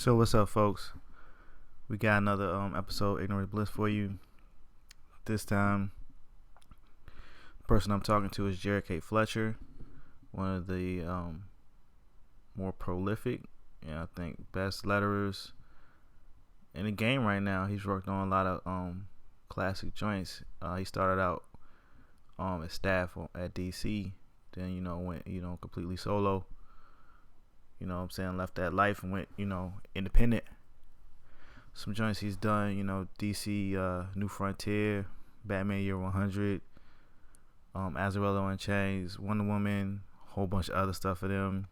So what's up, folks? We got another episode, Ignorant Bliss, for you. This time, the person I'm talking to is Fletcher, one of the more prolific, I think, best letterers in the game right now. He's worked on a lot of classic joints. He started out as staff at DC, then went completely solo. Left that life and went independent. Some joints he's done, DC New Frontier, Batman Year 100, Azarello and Chains, Wonder Woman, a whole bunch of other stuff for them.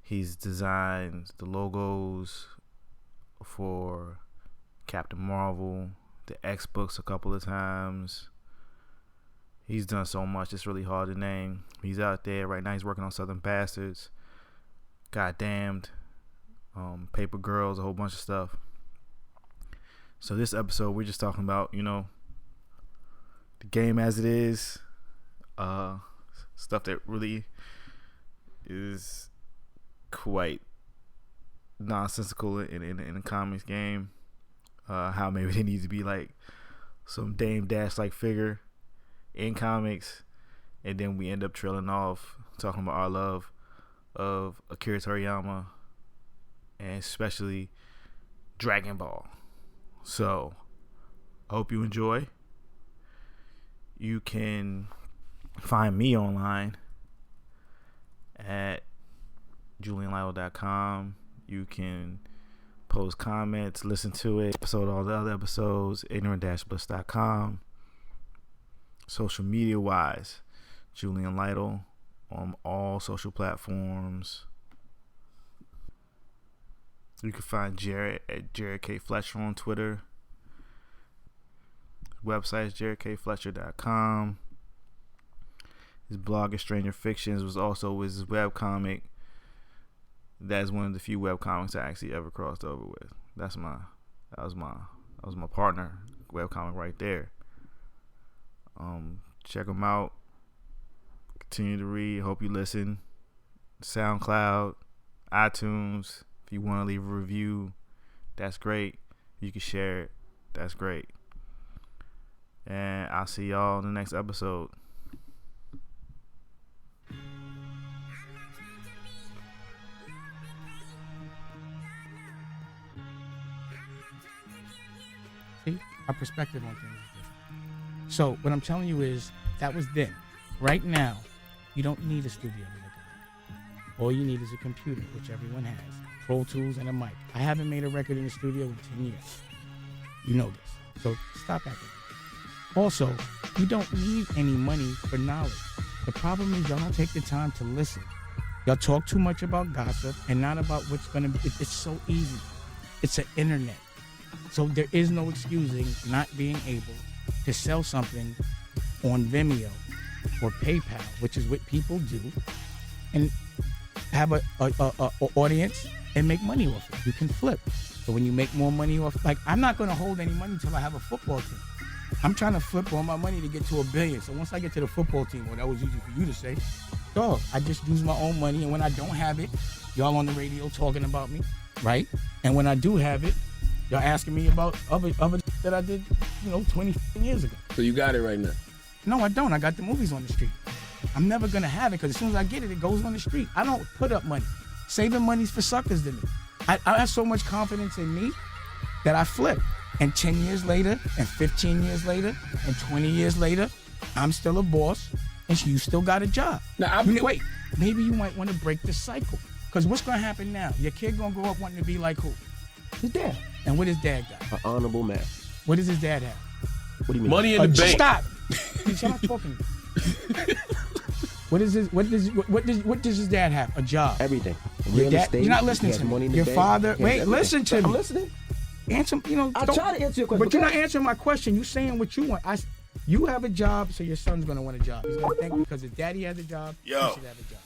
He's designed the logos for Captain Marvel, the X books a couple of times. He's done so much, it's really hard to name. He's out there right now. He's working on Southern Bastards, Goddamned, Paper Girls, a whole bunch of stuff. So this episode, we're just talking about, the game as it is, stuff that really is quite nonsensical in the comics game. How maybe there needs to be like some Dame Dash like figure in comics, and then we end up trailing off talking about our love of Akira Toriyama and especially Dragon Ball. So I hope you enjoy. You can find me online at julianlytle.com. You can post comments, listen to it, all the other episodes, ignorant-bliss.com. Social media wise, Julian Lytle on all social platforms. You can find Jared at Jared K. Fletcher on Twitter. Website is jaredkfletcher.com. His blog is Stranger Fictions, was also his webcomic. That's one of the few webcomics I actually ever crossed over with. That was my partner webcomic right there. Check them out. Continue to read. Hope you listen. SoundCloud, iTunes. If you want to leave a review, that's great. You can share it. That's great. And I'll see y'all in the next episode. See, our perspective on things is different. So what I'm telling you is that was then. Right now, you don't need a studio to make a record. All you need is a computer, which everyone has, Pro Tools, and a mic. I haven't made a record in the studio in 10 years. You know this. So stop acting. Also, you don't need any money for knowledge. The problem is y'all don't take the time to listen. Y'all talk too much about gossip and not about what's going to be. It's so easy. It's an internet. So there is no excusing not being able to sell something on Vimeo or PayPal, which is what people do, and have a audience and make money off it. You can flip. So when you make more money off, like, I'm not going to hold any money until I have a football team. I'm trying to flip all my money to get to $1 billion. So once I get to the football team, well, that was easy for you to say, dog, I just use my own money, and when I don't have it, y'all on the radio talking about me, right? And when I do have it, y'all asking me about other that I did, 20 years ago. So you got it right now? No, I don't. I got the movies on the street. I'm never going to have it because as soon as I get it, it goes on the street. I don't put up money. Saving money's for suckers to me. I have so much confidence in me that I flip. And 10 years later, and 15 years later, and 20 years later, I'm still a boss, and you still got a job. Now, wait, maybe you might want to break the cycle. Because what's going to happen now? Your kid going to grow up wanting to be like who? His dad. And what his dad got? An honorable man. What does his dad have? What do you mean? Money in the bank. Stop. He's not talking. What does his dad have? A job. Everything. Your dad, you're not listening to me. Your father. Wait, listen to me. I'm listening. Answer. I try to answer your question. But you're not answering my question. You saying what you want. You have a job, so your son's gonna want a job. He's gonna think because his daddy has a job, he should have a job.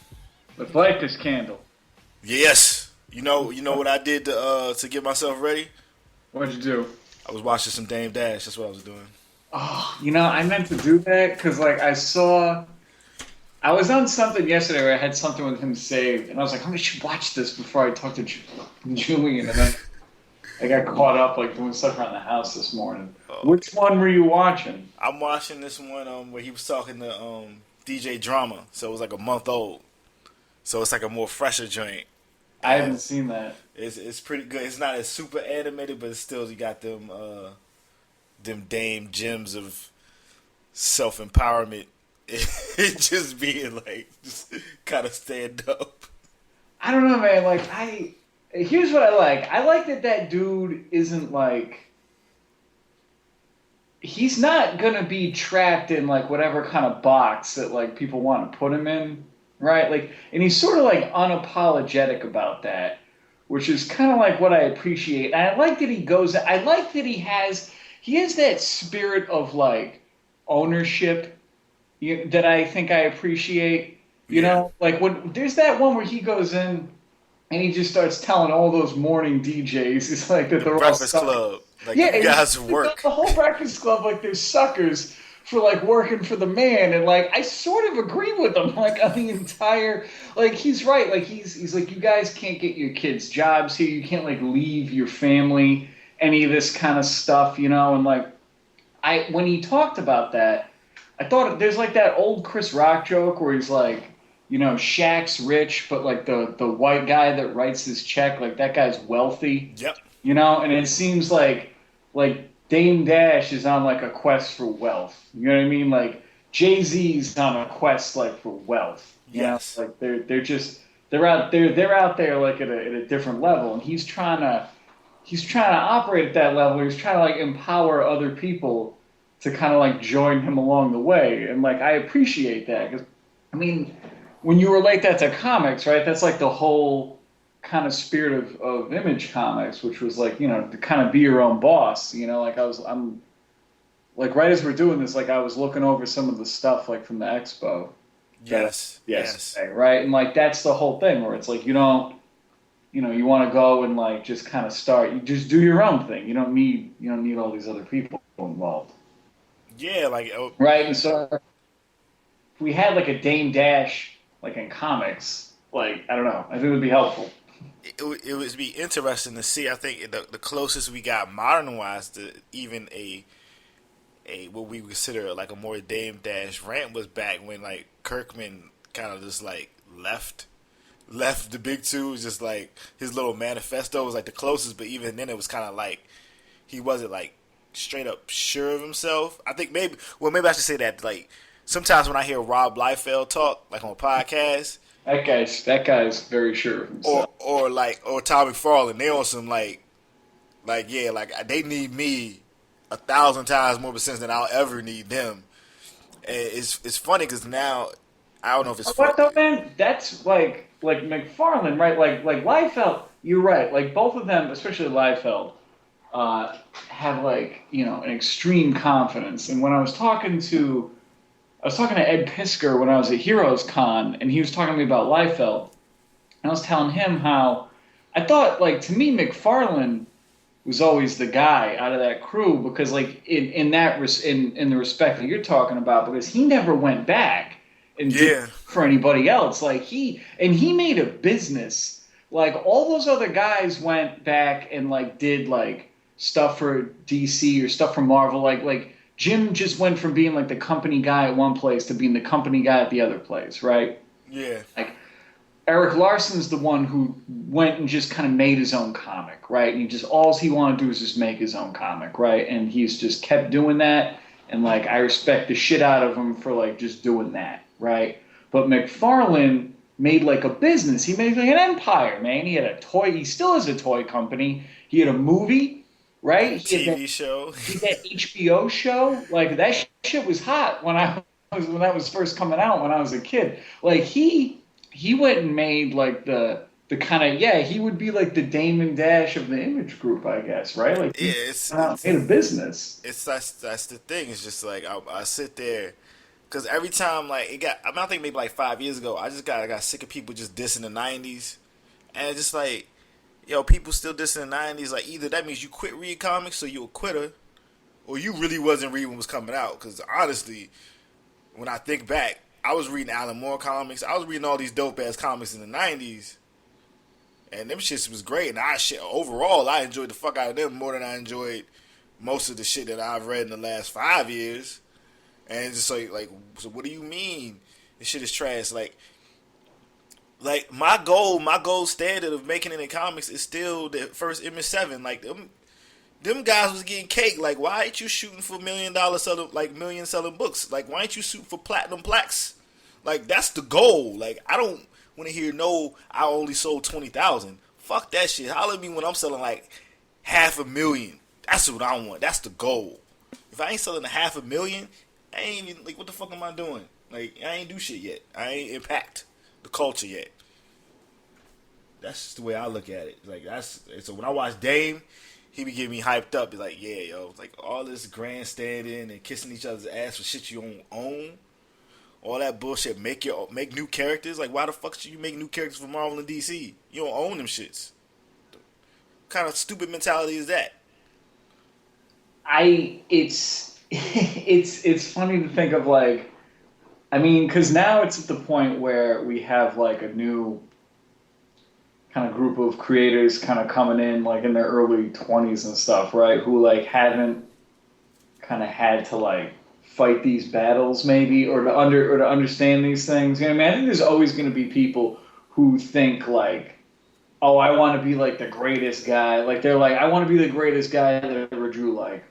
Let's light this candle. Yes. You know what I did to get myself ready? What'd you do? I was watching some Dame Dash. That's what I was doing. Oh, I meant to do that because I saw I was on something yesterday where I had something with him saved, and I was like, I should watch this before I talk to Julian, and then I got caught up like doing stuff around the house this morning. Which one were you watching? I'm watching this one where he was talking to DJ Drama, so it was like a month old, so it's like a more fresher joint. I haven't seen that. It's pretty good. It's not as super animated, but it's still you got them dame gems of self empowerment. It just being like just kind of stand up. I don't know, man. Like here's what I like. I like that dude isn't like. He's not gonna be trapped in like whatever kind of box that like people want to put him in, right? Like, and he's sort of like unapologetic about that, which is kind of like what I appreciate. And I like that he goes. I like that he has that spirit of like ownership that I think I appreciate. You know, like when there's that one where he goes in and he just starts telling all those morning DJs, it's like that they're Breakfast all Club. Like, you guys work. The whole Breakfast Club, like, they're suckers for, like, working for the man. And, like, I sort of agree with him, like, on the entire, like, he's right. Like, he's like, you guys can't get your kids jobs here. You can't, like, leave your family, any of this kind of stuff, you know? And, like, when he talked about that, I thought there's, like, that old Chris Rock joke where he's like, you know, Shaq's rich, but, like, the white guy that writes his check, like, that guy's wealthy. Yep. You know? And it seems like Dame Dash is on like a quest for wealth. You know what I mean? Like Jay-Z's on a quest like for wealth. Yes. You know? Like they're out there like at a different level, and he's trying to operate at that level. He's trying to like empower other people to kind of like join him along the way, and like I appreciate that because I mean when you relate that to comics, right? That's like the whole kind of spirit of Image Comics, which was like, you know, to kind of be your own boss, you know, like I'm like right as we're doing this, like I was looking over some of the stuff like from the expo. Yes. Right. And like that's the whole thing where it's like you don't, you know, you want to go and like just kind of start, you just do your own thing. You don't need all these other people involved. Yeah, like right. And so if we had like a Dame Dash like in comics, like I don't know, I think it would be helpful. It would be interesting to see. I think the closest we got modern wise to even a what we consider like a more Dame Dash rant was back when like Kirkman kind of just like left the big two. It was just like his little manifesto was like the closest, but even then it was kind of like he wasn't like straight up sure of himself. I think maybe I should say that like sometimes when I hear Rob Liefeld talk like on a podcast. That guy's very sure of himself. Or Tommy McFarlane, they on some like they need me 1,000 times more sense than I'll ever need them. And it's funny because now I don't know if it's what though, man. That's like McFarlane, right? Like Liefeld. You're right. Like both of them, especially Liefeld, have like you know an extreme confidence. And when I was talking to Ed Pisker when I was at Heroes Con, and he was talking to me about Liefeld. And I was telling him how I thought, like, to me, McFarlane was always the guy out of that crew because, like, in the respect that you're talking about, because he never went back and did for anybody else. Like, he made a business. Like, all those other guys went back and, like, did, like, stuff for DC or stuff for Marvel. Like, Jim just went from being like the company guy at one place to being the company guy at the other place, right? Yeah. Like Eric Larson's the one who went and just kind of made his own comic, right? And all he wanted to do is just make his own comic, right? And he's just kept doing that. And like I respect the shit out of him for like just doing that, right? But McFarlane made like a business. He made like an empire, man. He had a toy. He still has a toy company. He had a movie. Right? TV show. He had that HBO show. Like that shit was hot when that was first coming out when I was a kid. Like he went and made like the kind of he would be like the Damon Dash of the Image Group, I guess, right? Like it's made a business. That's the thing. It's just like I sit there because every time like it got. I think maybe like 5 years ago, I got sick of people just dissing the '90s, and it's just like. Yo, people still dissing the 90s. Like, either that means you quit reading comics, so you're a quitter, or you really wasn't reading what was coming out. Because, honestly, when I think back, I was reading Alan Moore comics. I was reading all these dope ass comics in the 90s. And them shits was great. And overall, I enjoyed the fuck out of them more than I enjoyed most of the shit that I've read in the last 5 years. And it's just like, so what do you mean this shit is trash? Like my gold standard of making it in comics is still the first Image 7. Like them guys was getting cake. Like, why ain't you shooting for $1 million selling books? Like, why ain't you shooting for platinum plaques? Like, that's the goal. Like, I don't want to hear I only sold 20,000. Fuck that shit. Holler at me when I'm selling like 500,000. That's what I want. That's the goal. If I ain't selling 500,000, I ain't even, like, what the fuck am I doing? Like, I ain't do shit yet. I ain't impact the culture yet. That's just the way I look at it. Like, so when I watch Dame, he be getting me hyped up. Be like, yeah, yo, like all this grandstanding and kissing each other's ass for shit you don't own. All that bullshit. Make new characters. Like, why the fuck should you make new characters for Marvel and DC? You don't own them shits. What kind of stupid mentality is that? It's funny to think of, like, I mean, because now it's at the point where we have like a new kind of group of creators kind of coming in like in their early 20s and stuff, right? Who like haven't kind of had to like fight these battles maybe or to understand these things. You know what I mean? I think there's always going to be people who think like, oh, I want to be like the greatest guy. Like they're like, I want to be the greatest guy that ever drew like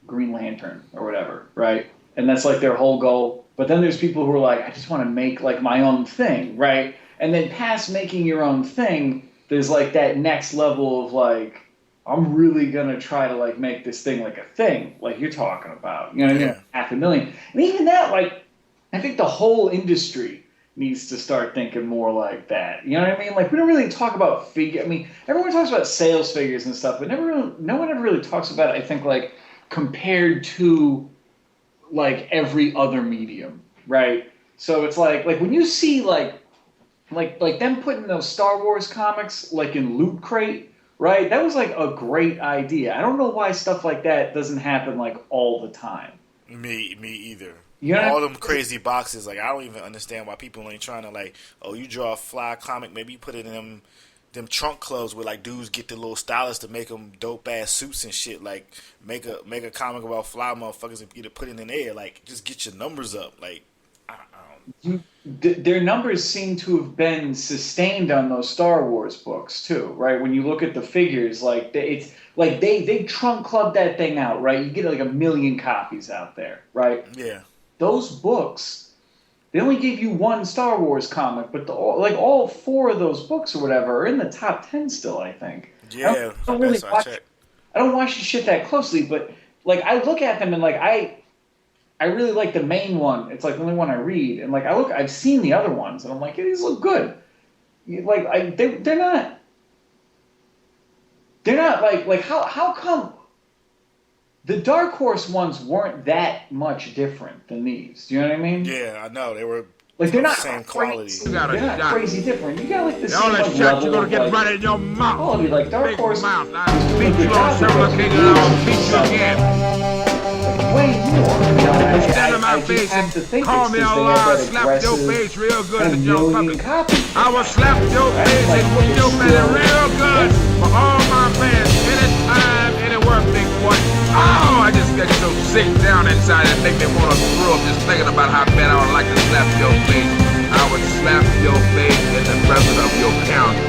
Green Lantern or whatever, right? And that's like their whole goal. But then there's people who are like, I just want to make like my own thing, right? And then past making your own thing, there's like that next level of like, I'm really going to try to like make this thing like a thing, like you're talking about, you know what I mean? 500,000. And even that, like, I think the whole industry needs to start thinking more like that. You know what I mean? Like, we don't really talk about I mean, everyone talks about sales figures and stuff, but no one ever really talks about it, I think, like, compared to like every other medium, right? So it's like when you see like them putting those Star Wars comics like in Loot Crate, right? That was like a great idea. I don't know why stuff like that doesn't happen like all the time. Me either. You know all them crazy boxes, like I don't even understand why people ain't trying to like, oh, you draw a fly comic, maybe you put it in them trunk clothes where like dudes get the little stylists to make them dope ass suits and shit. Like make a comic about fly motherfuckers and get it put it in the air. Like just get your numbers up. Like I don't. Their numbers seem to have been sustained on those Star Wars books too, right? When you look at the figures, like it's like they trunk club that thing out, right? You get like 1 million copies out there, right? Yeah. Those books. They only gave you one Star Wars comic, but all 4 of those books or whatever are in the top 10 still, I think. Yeah, I don't watch the shit that closely, but like I look at them and like I really like the main one. It's like the only one I read, and like I've seen the other ones, and I'm like, these look good. Like they're not like how come the Dark Horse ones weren't that much different than these? Do you know what I mean? Yeah, I know. They were like they're not same quality. They're not crazy different. You got like the all same that like, shot level you're gonna of, get like, right in your mouth. quality. Like Dark Big Horse, mouth. I'll beat you on several occasions and I'll beat you again. way more. You know, Stand in my face and call me a liar, slap your face real good in the jump puppet. I will slap your face and whoop your belly real good for all my fans, anytime, anywhere, big boy. Oh, I just get so sick down inside and make me want to throw up just thinking about how bad I would like to slap your face. I would slap your face in the presence of your county.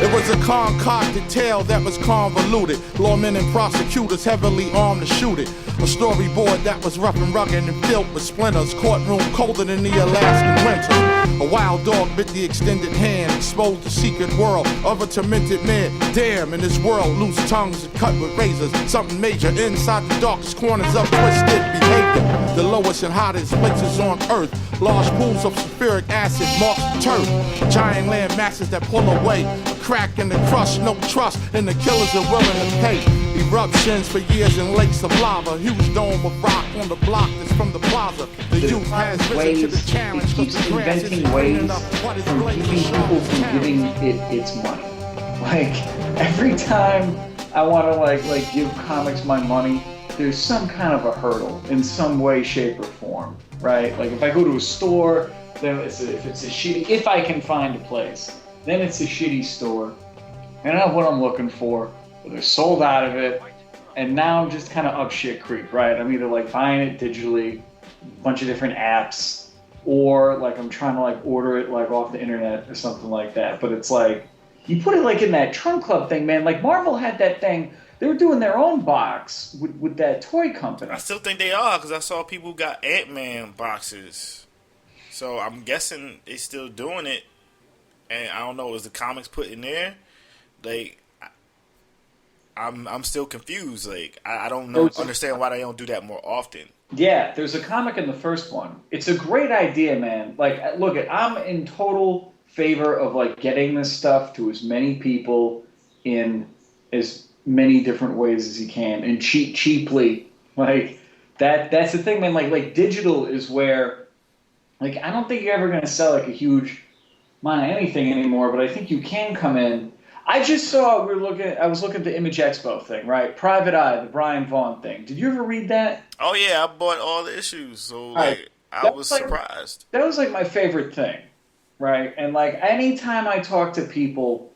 It was a concocted tale that was convoluted. Lawmen and prosecutors heavily armed to shoot it. A storyboard that was rough and rugged and filled with splinters. Courtroom colder than the Alaskan winter. A wild dog bit the extended hand, exposed the secret world of a tormented man. Damn, in this world, loose tongues are cut with razors. Something major inside the darkest corners of twisted behavior. The lowest and hottest places on earth. Large pools of sulfuric acid mark the turf. Giant land masses that pull away. A crack in the crush, no trust, and the killers are willing to pay. Eruptions for years in lakes of lava. Huge dome of rock on the block that's from the plaza. The youth has risen to the challenge. It keeps inventing ways from keeping people from giving it its money. Like every time I want to like give comics my money, there's some kind of a hurdle in some way, shape, or form, right? Like if I go to a store, then if I can find a place, then it's a shitty store. I don't know what I'm looking for, but they're sold out of it, and now I'm just kind of up shit creek, right? I'm either like buying it digitally, a bunch of different apps, or like I'm trying to like order it like off the internet or something like that. But it's like, you put it like in that Trunk Club thing, man. Like Marvel had that thing. They were doing their own box with that toy company. I still think they are, because I saw people got Ant-Man boxes. So I'm guessing they still doing it. And I don't know, is the comics put in there? Like, I'm still confused. Like, I don't understand why they don't do that more often. Yeah, there's a comic in the first one. It's a great idea, man. Like, look, I'm in total favor of like getting this stuff to as many people in as many different ways as you can, and cheaply. Like that's the thing, man. Like digital is where, like, I don't think you're ever gonna sell like a huge amount of anything anymore, but I think you can come in. I just saw I was looking at the Image Expo thing, right? Private Eye, the Brian Vaughan thing. Did you ever read that? Oh yeah, I bought all the issues, so like I was surprised. That was like my favorite thing, right? And like anytime I talk to people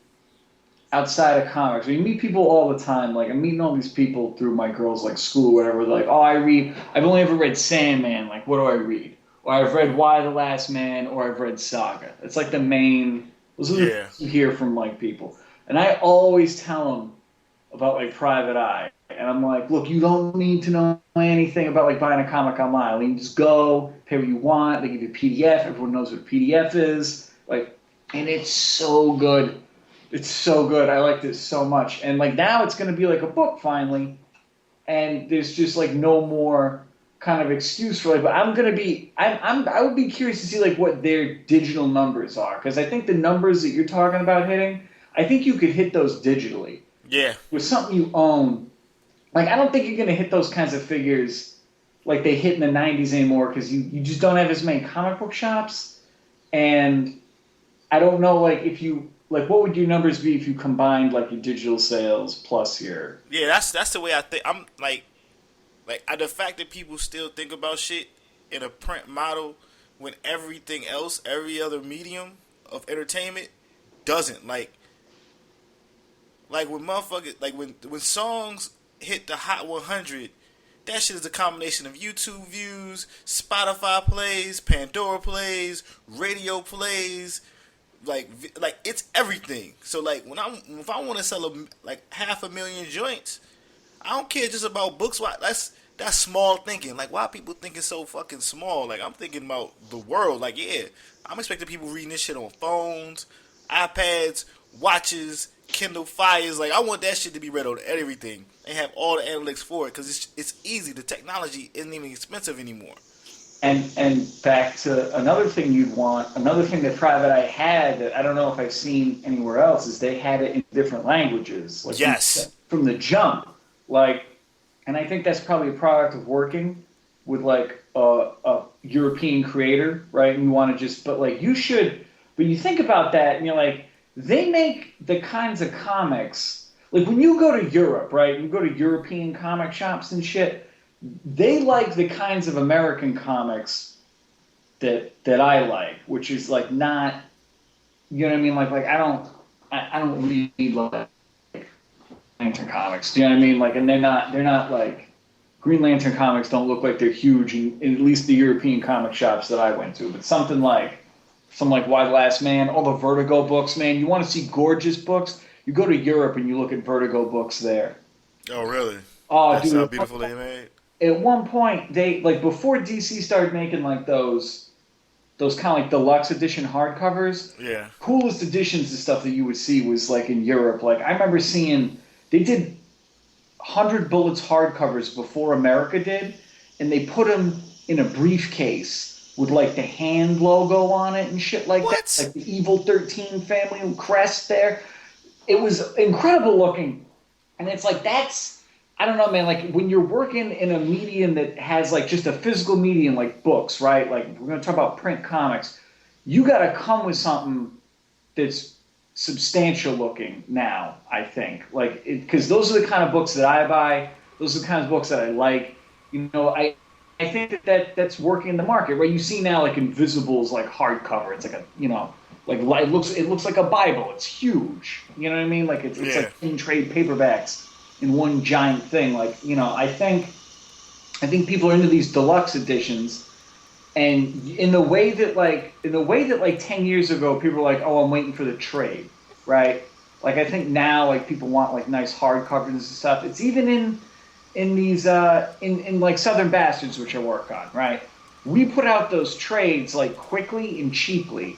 outside of comics, you meet people all the time. Like I'm meeting all these people through my girls' like school or whatever. They're like, oh, I've only ever read Sandman. Like, what do I read? Or I've read Y the Last Man, or I've read Saga. It's like the main. Those are the things you hear from like people. And I always tell them about like Private Eye, and I'm like, look, you don't need to know anything about like buying a comic online. You just go, pay what you want. They give you a PDF. Everyone knows what a PDF is. Like, and it's so good. It's so good. I liked it so much. And like now it's going to be like a book finally, and there's just like no more kind of excuse for it. But I would be curious to see like what their digital numbers are, because I think the numbers that you're talking about hitting, I think you could hit those digitally. Yeah. With something you own. Like, I don't think you're going to hit those kinds of figures like they hit in the 90s anymore, because you just don't have as many comic book shops. And I don't know, like, if you, like, what would your numbers be if you combined, like, your digital sales plus your... Yeah, that's the way I think. I'm, like the fact that people still think about shit in a print model when everything else, every other medium of entertainment doesn't. Like when motherfuckers, like when songs hit the Hot 100, that shit is a combination of YouTube views, Spotify plays, Pandora plays, radio plays, like it's everything. So like if I want to sell like 500,000 joints, I don't care just about books. Why that's small thinking. Like, why are people thinking so fucking small? Like, I'm thinking about the world. Like, yeah, I'm expecting people reading this shit on phones, iPads, watches, Kindle Fires. Like, I want that shit to be read on everything and have all the analytics for it, because it's easy. The technology isn't even expensive anymore. And back to another thing you'd want, another thing that Private Eye had that I don't know if I've seen anywhere else, is they had it in different languages. Like, yes. From the jump. Like, and I think that's probably a product of working with like a European creator, right? And you want to just, but like you think about that and you're like, they make the kinds of comics, like when you go to Europe, right? You go to European comic shops and shit, they like the kinds of American comics that I like, which is like not, you know what I mean? Like I don't read like Lantern comics. Do you know what I mean? Like, and they're not like, Green Lantern comics don't look like they're huge in at least the European comic shops that I went to. But something like Y the Last Man, all the Vertigo books, man. You want to see gorgeous books? You go to Europe and you look at Vertigo books there. Oh, really? Oh, that's dude, how beautiful they made. At one point, they like before DC started making like those kind of like deluxe edition hardcovers. Yeah. Coolest editions and stuff that you would see was like in Europe. Like I remember seeing. They did 100 Bullets hardcovers before America did, and they put them in a briefcase with like the hand logo on it and shit like that, like the Evil 13 family crest there. It was incredible looking, and it's like I don't know, man. Like when you're working in a medium that has like just a physical medium like books, right? Like we're gonna talk about print comics. You got to come with something that's substantial looking now, I think. Like, because those are the kind of books that I buy. Those are the kinds of books that I like. You know, I think that's working in the market, right? You see now, like, Invisible's, like, hardcover. It's like a, you know, like, it looks like a Bible. It's huge. You know what I mean? Like, it's like in trade paperbacks in one giant thing. Like, you know, I think people are into these deluxe editions. And in the way that like 10 years ago, people were like, oh, I'm waiting for the trade, right? Like, I think now, like, people want, like, nice hardcovers and stuff. It's even in these, in like Southern Bastards, which I work on, right? We put out those trades, like, quickly and cheaply,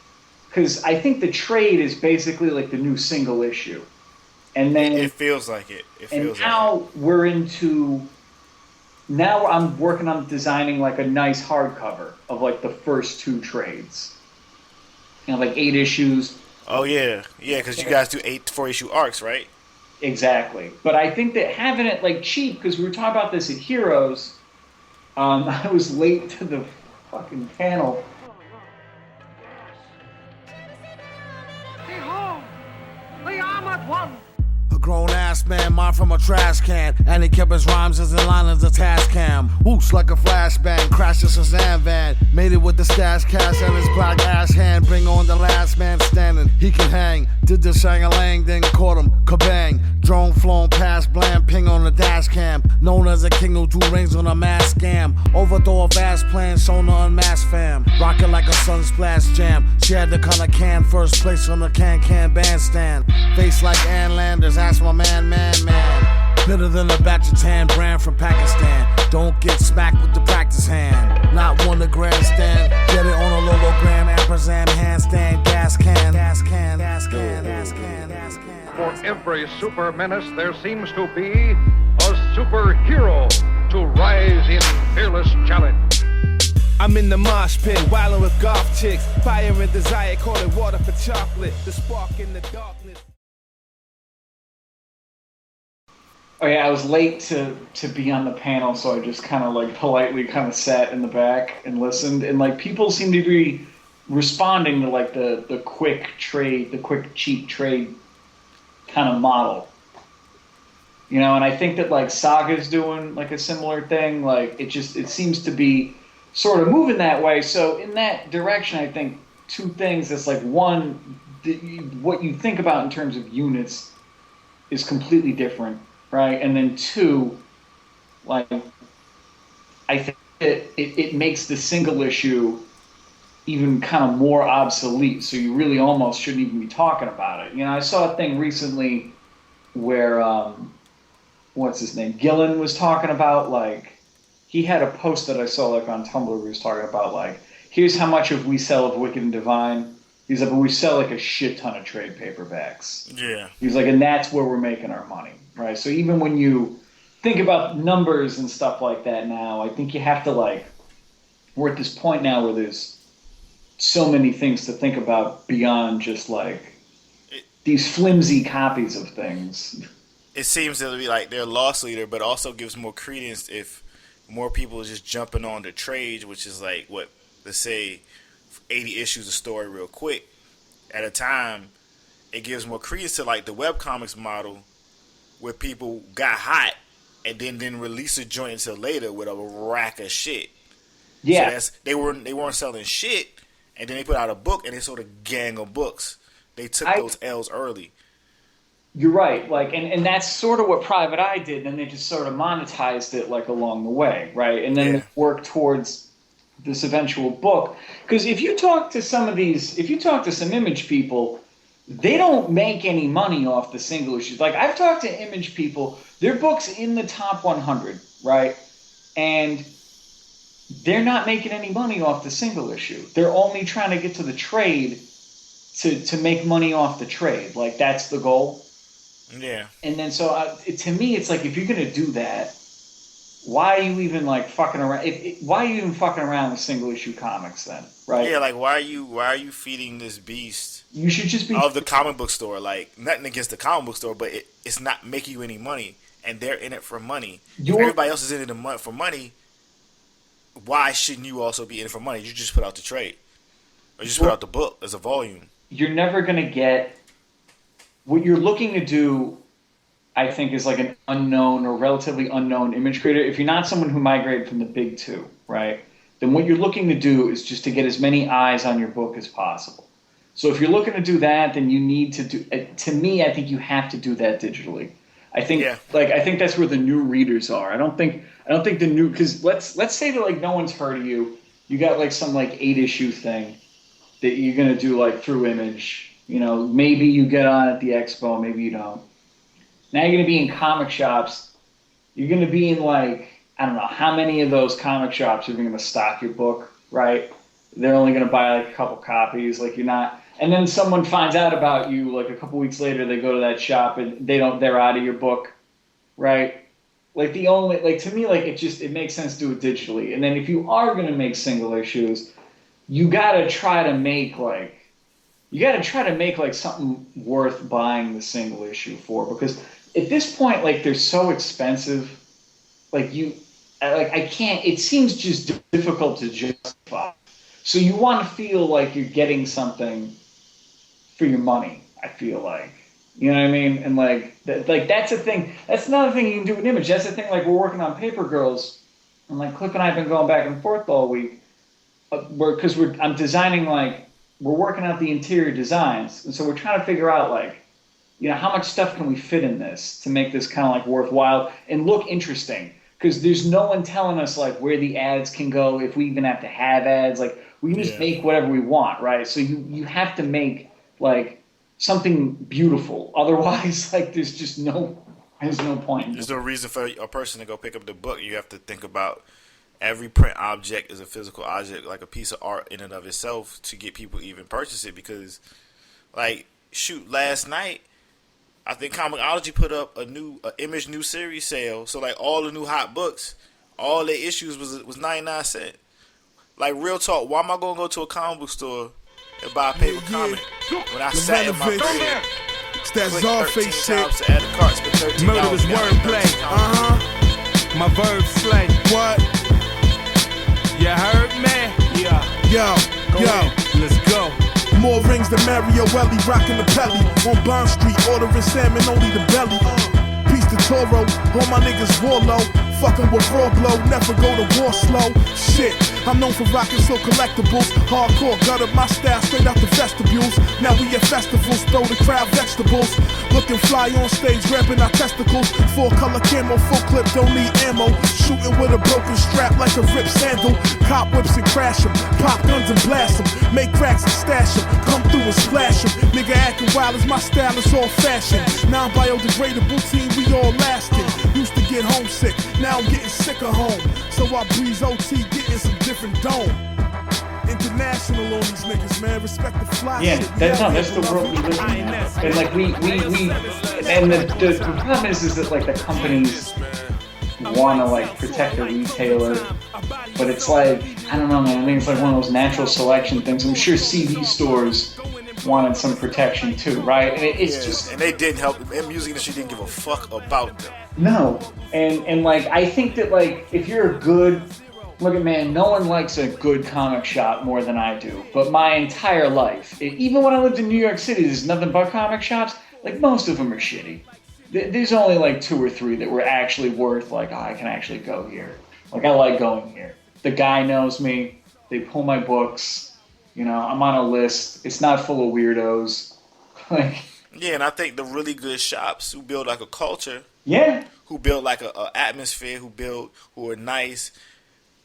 because I think the trade is basically like the new single issue. And then it feels like it. Now I'm working on designing, like, a nice hardcover of, like, the first 2 trades. You know, like 8 issues. Oh, yeah. Yeah, because you guys do 8 4-issue arcs, right? Exactly. But I think that having it, like, cheap, because we were talking about this at Heroes, I was late to the fucking panel. Behold, the armored one! A grown-ass man, mine from a trash can, and he kept his rhymes as in line as a task cam. Whoops like a flashbang, crashed a Shazam van, made it with the stash cash and his black ass hand. Bring on the last man standing, he can hang. Did the shang-a-lang, then caught him, kabang. Drone flown past, blam, ping on the dash cam. Known as a king who 2 rings on a mass scam. Overthrow a vast plan, shown to unmasked fam. Rockin' like a sun splash jam. She had the color can, first place on the can bandstand. Face like Ann Landers, ask my man. Better than a batch of tan brand from Pakistan. Don't get smacked with the practice hand. Not one to grandstand. Get it on a logogram, ampersand, handstand, gas can. For every super menace, there seems to be a superhero to rise in fearless challenge. I'm in the mosh pit, wildin' with golf chicks. Fire and desire, call it water for chocolate. The spark in the darkness. Oh yeah, I was late to be on the panel, so I just kind of, like, politely kind of sat in the back and listened. And, like, people seem to be responding to, like, the quick trade, the quick cheap trade kind of model. You know, and I think that, like, Saga's doing, like, a similar thing. Like, it seems to be sort of moving that way. So in that direction, I think 2 things. That's, like, one, what you think about in terms of units is completely different. Right, and then 2, like, I think it makes the single issue even kind of more obsolete. So you really almost shouldn't even be talking about it. You know, I saw a thing recently where what's his name, Gillen was talking about, like, he had a post that I saw, like, on Tumblr where he was talking about, like, here's how much we sell of Wicked and Divine. He's like, but we sell, like, a shit ton of trade paperbacks. Yeah. He's like, and that's where we're making our money. Right, so even when you think about numbers and stuff like that now, I think you have to, like, we're at this point now where there's so many things to think about beyond just, like, these flimsy copies of things. It seems to be like they're a loss leader, but also gives more credence if more people are just jumping on the trade, which is like, what, let's say 80 issues a story real quick at a time. It gives more credence to, like, the webcomics model, where people got hot and then didn't release a joint until later with a rack of shit. Yeah, so they weren't selling shit, and then they put out a book and they sold a gang of books. They took those L's early. You're right, like, and that's sort of what Private Eye did, and they just sort of monetized it, like, along the way, right? And then worked towards this eventual book. Because if you talk to some Image people, they don't make any money off the single issues. Like, I've talked to Image people, their book's in the top 100, right? And they're not making any money off the single issue. They're only trying to get to the trade to make money off the trade. Like, that's the goal. Yeah. And then so to me, it's like, if you're going to do that, why are you even, like, fucking around? Why are you even fucking around with single issue comics then, right? Yeah, like, why are you feeding this beast? You should just be of the comic book store. Like, nothing against the comic book store, but it's not making you any money, and they're in it for money. If everybody else is in it for money, why shouldn't you also be in it for money? You just put out the trade, or you just put out the book as a volume. You're never gonna get what you're looking to do, I think, is like an unknown or relatively unknown image creator. If you're not someone who migrated from the big two, right, then what you're looking to do is just to get as many eyes on your book as possible. So if you're looking to do that, then you need to do. To me, I think you have to do that digitally. I think, I think that's where the new readers are. I don't think the new, because let's say that like no one's heard of you. You got like some like 8-issue thing that you're gonna do like through Image. You know, maybe you get on at the expo, maybe you don't. Now you're gonna be in comic shops. You're gonna be in like, I don't know how many of those comic shops are gonna stock your book, right? They're only gonna buy like a couple copies. Like you're not. And then someone finds out about you like a couple weeks later. They go to that shop and they're out of your book, right? Like to me, like it makes sense to do it digitally. And then if you are going to make single issues, you got to try to make like something worth buying the single issue for, because at this point, like they're so expensive, I can't, it seems just difficult to justify. So you want to feel like you're getting something for your money, I feel like. You know what I mean? And that's a thing. That's another thing you can do with Image. That's the thing. Like we're working on Paper Girls, and like Cliff and I have been going back and forth all week, I'm designing we're working out the interior designs, and so we're trying to figure out how much stuff can we fit in this to make this kind of like worthwhile and look interesting. Because there's no one telling us like where the ads can go, if we even have to have ads. Like we can just make whatever we want, right? So you have to make like something beautiful. Otherwise, like there's no point. There's no reason for a person to go pick up the book. You have to think about every print object is a physical object, like a piece of art in and of itself, to get people to even purchase it. Because, last night, I think Comixology put up a Image new series sale. So like all the new hot books, all their issues was 99 cents. Like real talk, why am I gonna go to a comic book store and buy a paper comic when I sat in my crib? It's that Czarface shit. To add a cart, spend $13 Murderous wordplay. My verb slay. What? You heard me? Yo. Let's go. More rings than Mario Ellie, rockin' the Pelly. On Bond Street, ordering salmon, only the belly. Peace to Toro, all my niggas Warlow. Fucking with raw blow, never go to war slow. Shit, I'm known for rocking so collectibles. Hardcore, gutted my style straight out the vestibules. Now we at festivals, throw the crowd vegetables. Looking fly on stage, grabbing our testicles. 4-color camo, full clip, don't need ammo. Shooting with a broken strap like a ripped sandal. Cop whips and crash them, pop guns and blast them. Make cracks and stash them, come through and splash them. Nigga acting wild as my style is all fashion. Non-biodegradable team, we all lasting. Used to get homesick, now I'm getting sick of home. So I breeze OT, getting some different dome. International on these niggas, man. Respect the fly shit. That's the world we live in. And like we and the problem is that like the companies want to like protect the retailer, but it's like, I don't know, man. I think it's like one of those natural selection things. I'm sure CD stores wanted some protection too, right? And it's just, and they didn't help them. And music industry didn't give a fuck about them. No, and like I think that like if you're a good, look at man, no one likes a good comic shop more than I do. But my entire life, even when I lived in New York City, there's nothing but comic shops. Like most of them are shitty. There's only like 2 or 3 that were actually worth like, oh, I can actually go here. Like I like going here. The guy knows me. They pull my books. You know, I'm on a list. It's not full of weirdos. Like. Yeah, and I think the really good shops who build like a culture. Yeah. Who build like a atmosphere, who are nice,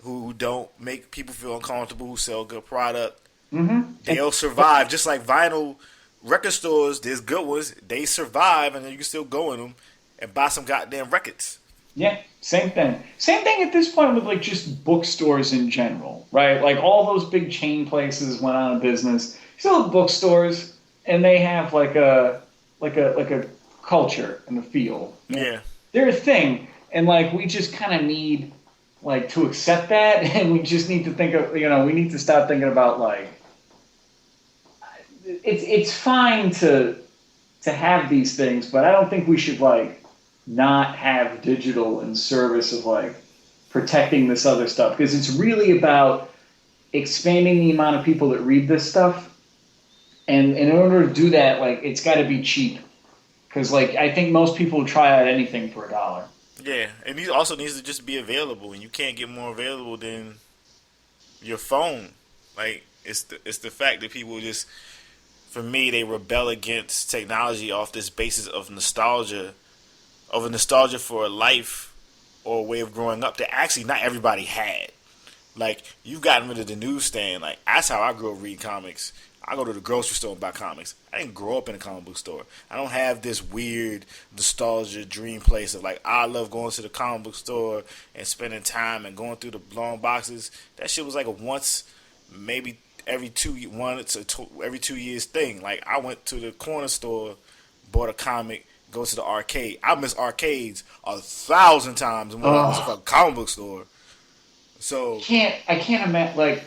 who don't make people feel uncomfortable, who sell good product. Mm-hmm. They'll survive. Just like vinyl record stores, there's good ones. They survive, and then you can still go in them and buy some goddamn records. Yeah, same thing. Same thing at this point with like just bookstores in general, right? Like all those big chain places went out of business. Still have bookstores, and they have like a culture and a feel. Yeah. They're a thing, and like we just kind of need like to accept that, and we just need to think of, we need to stop thinking about like it's fine to have these things, but I don't think we should like not have digital in service of like protecting this other stuff, because it's really about expanding the amount of people that read this stuff, and in order to do that, like it's got to be cheap. Because, like, I think most people try out anything for $1. Yeah, and these also needs to just be available, and you can't get more available than your phone. Like, it's the fact that people just, for me, they rebel against technology off this basis of nostalgia for a life or a way of growing up that actually not everybody had. Like, you've gotten rid of the newsstand. Like, that's how I grew up reading comics. I go to the grocery store and buy comics. I didn't grow up in a comic book store. I don't have this weird nostalgia dream place of, like, I love going to the comic book store and spending time and going through the long boxes. That shit was like a once, maybe every 2 years thing. Like, I went to the corner store, bought a comic, go to the arcade. I miss arcades 1,000 times more than I miss a comic book store. So I can't imagine, like,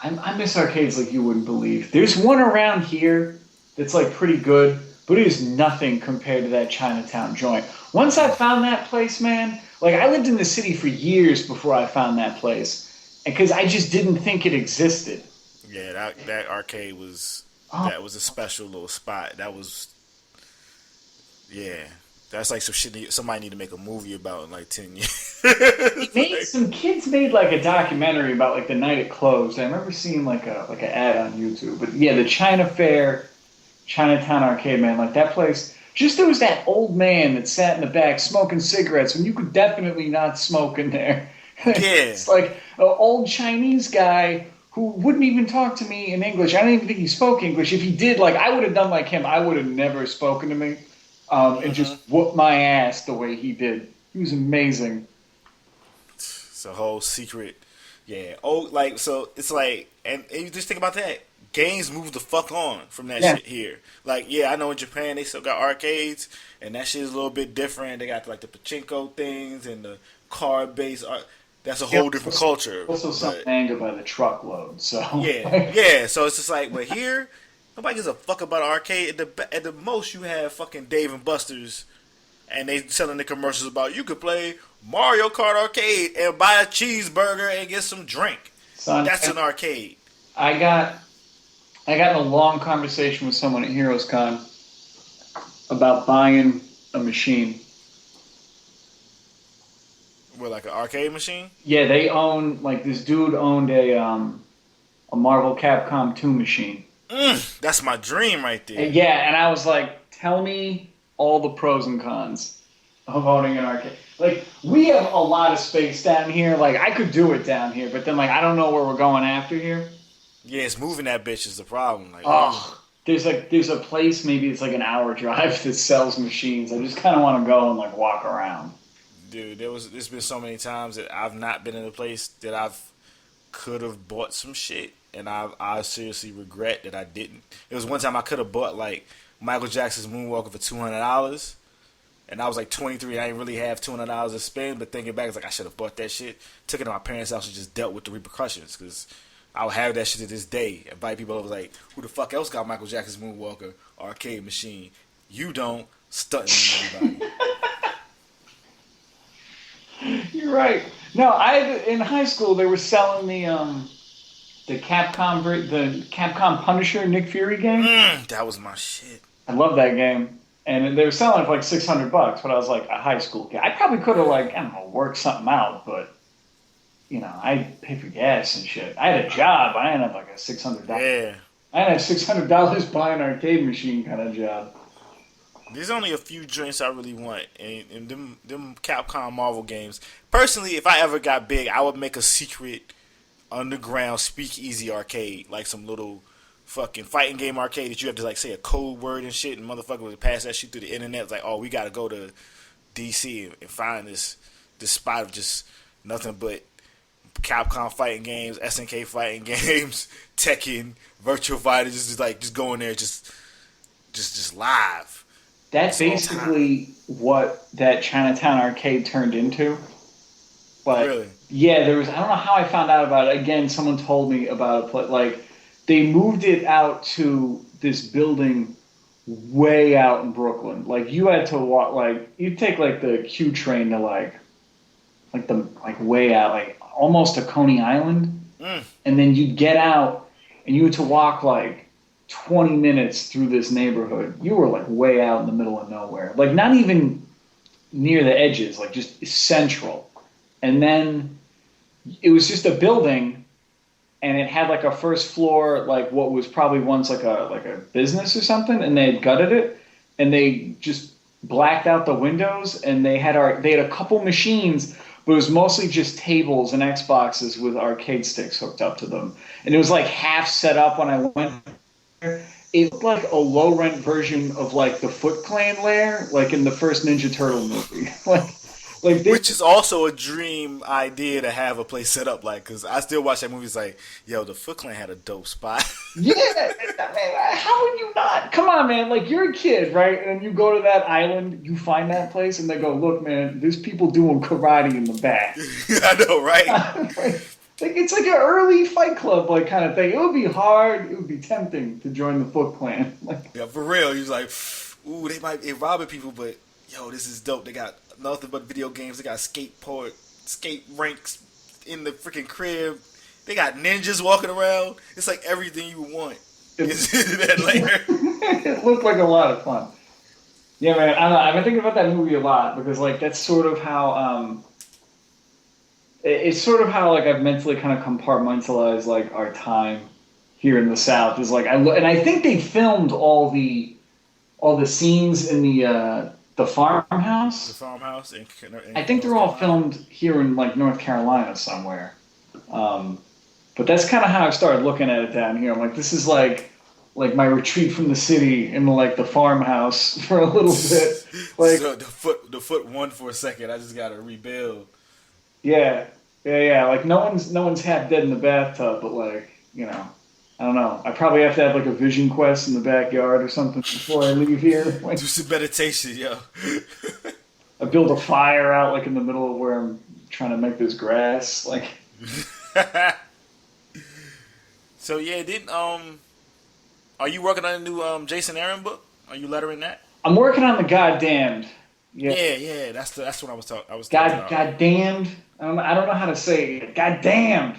I miss arcades like you wouldn't believe. There's one around here that's, like, pretty good, but it is nothing compared to that Chinatown joint. Once I found that place, man, like, I lived in the city for years before I found that place, because I just didn't think it existed. Yeah, that arcade was that was a special little spot. That was, yeah. That's like some shit somebody need to make a movie about in like 10 years. Some kids made like a documentary about like the night it closed. I remember seeing like an ad on YouTube. But yeah, the China Fair, Chinatown Arcade, man, like that place. Just there was that old man that sat in the back smoking cigarettes when you could definitely not smoke in there. Yeah. It's like an old Chinese guy who wouldn't even talk to me in English. I don't even think he spoke English. If he did, like, I would have done like him. I would have never spoken to me. And just whooped my ass the way he did. He was amazing. It's a whole secret. Yeah. Oh, like, so it's like, and you just think about that. Games move the fuck on from that shit here. Like, yeah, I know in Japan they still got arcades, and that shit is a little bit different. They got like the pachinko things and the card-based art. That's a whole different culture. Also, some manga by the truckload. So yeah. So it's just like, but here. Nobody gives a fuck about an arcade. At the most, you have fucking Dave and Buster's, and they selling the commercials about you could play Mario Kart Arcade and buy a cheeseburger and get some drink. Son, that's an arcade. I got in a long conversation with someone at Heroes Con about buying a machine. What, like an arcade machine? Yeah, they own, like, this dude owned a Marvel Capcom 2 machine. That's my dream right there. Yeah, and I was like, tell me all the pros and cons of owning an arcade. Like, we have a lot of space down here. Like, I could do it down here, but then, like, I don't know where we're going after here. Yeah, it's moving that bitch is the problem. Like, there's a place, maybe it's like an hour drive that sells machines. I just kind of want to go and, like, walk around. Dude, there's been so many times that I've not been in a place that I've could have bought some shit. And I seriously regret that I didn't. There was one time I could have bought like Michael Jackson's Moonwalker for $200, and I was like 23. I didn't really have $200 to spend, but thinking back, it's like I should have bought that shit. Took it to my parents' house and just dealt with the repercussions because I would have that shit to this day. Invite people over like, who the fuck else got Michael Jackson's Moonwalker arcade machine? You don't. Stunting on everybody. You're right. No, in high school they were selling the Capcom Punisher Nick Fury game. That was my shit. I love that game. And they were selling it for like $600, but I was like a high school kid. I probably could have, like, I don't know, worked something out, but, you know, I'd pay for gas and shit. I had a job. I didn't have like a $600. Yeah. I didn't have $600 buy an arcade machine kind of job. There's only a few joints I really want, and them Capcom Marvel games. Personally, if I ever got big, I would make a secret underground speakeasy arcade, like some little fucking fighting game arcade that you have to like say a code word and shit, and motherfucker would pass that shit through the internet. It's like, oh, we gotta go to DC and find this spot of just nothing but Capcom fighting games, SNK fighting games, Tekken, Virtual Fighter, just go in there, just live. That's basically what that Chinatown arcade turned into. But really? Yeah, I don't know how I found out about it. Again, someone told me about it. Like, they moved it out to this building way out in Brooklyn. Like, you had to walk, like, you'd take, like, the Q train to, like way out, like, almost to Coney Island. And then you'd get out, and you had to walk, like, 20 minutes through this neighborhood, you were like way out in the middle of nowhere. Like not even near the edges, like just central. And then it was just a building, and it had like a first floor, like what was probably once like a business or something, and they had gutted it, and they just blacked out the windows, and they had a couple machines, but it was mostly just tables and Xboxes with arcade sticks hooked up to them. And it was like half set up when I went there. It looked like a low-rent version of like the Foot Clan lair, like in the first Ninja Turtle movie. Which is also a dream idea to have a place set up like, because I still watch that movie. It's like, yo, the Foot Clan had a dope spot. Yeah, man, how would you not? Come on, man. Like, you're a kid, right? And you go to that island, you find that place, and they go, look, man, there's people doing karate in the back. I know, right? Like, it's like an early Fight Club like kind of thing. It would be hard. It would be tempting to join the Foot Clan. Like, yeah, for real. He was like, ooh, they might be robbing people, but yo, this is dope. They got nothing but video games. They got skate rinks in the freaking crib. They got ninjas walking around. It's like everything you would want. Is in that layer. It looked like a lot of fun. Yeah, man. I don't know. I've been thinking about that movie a lot because, like, that's sort of how it's sort of how like I've mentally kind of compartmentalized like our time here in the South. Is like and I think they filmed all the scenes in the farmhouse. The farmhouse. I think they're all filmed here in like North Carolina somewhere. But that's kind of how I started looking at it down here. I'm like, this is like my retreat from the city in like the farmhouse for a little bit. Like, so the foot won for a second. I just gotta rebuild. Yeah. Like no one's half dead in the bathtub, but like, you know, I don't know. I probably have to have like a vision quest in the backyard or something before I leave here. Like, do some meditation, yo. I build a fire out like in the middle of where I'm trying to make this grass. Like. So yeah, are you working on a new Jason Aaron book? Are you lettering that? I'm working on the Goddamned. Yeah. That's what I was talking. about. Goddamned. I don't know how to say it. Goddamned.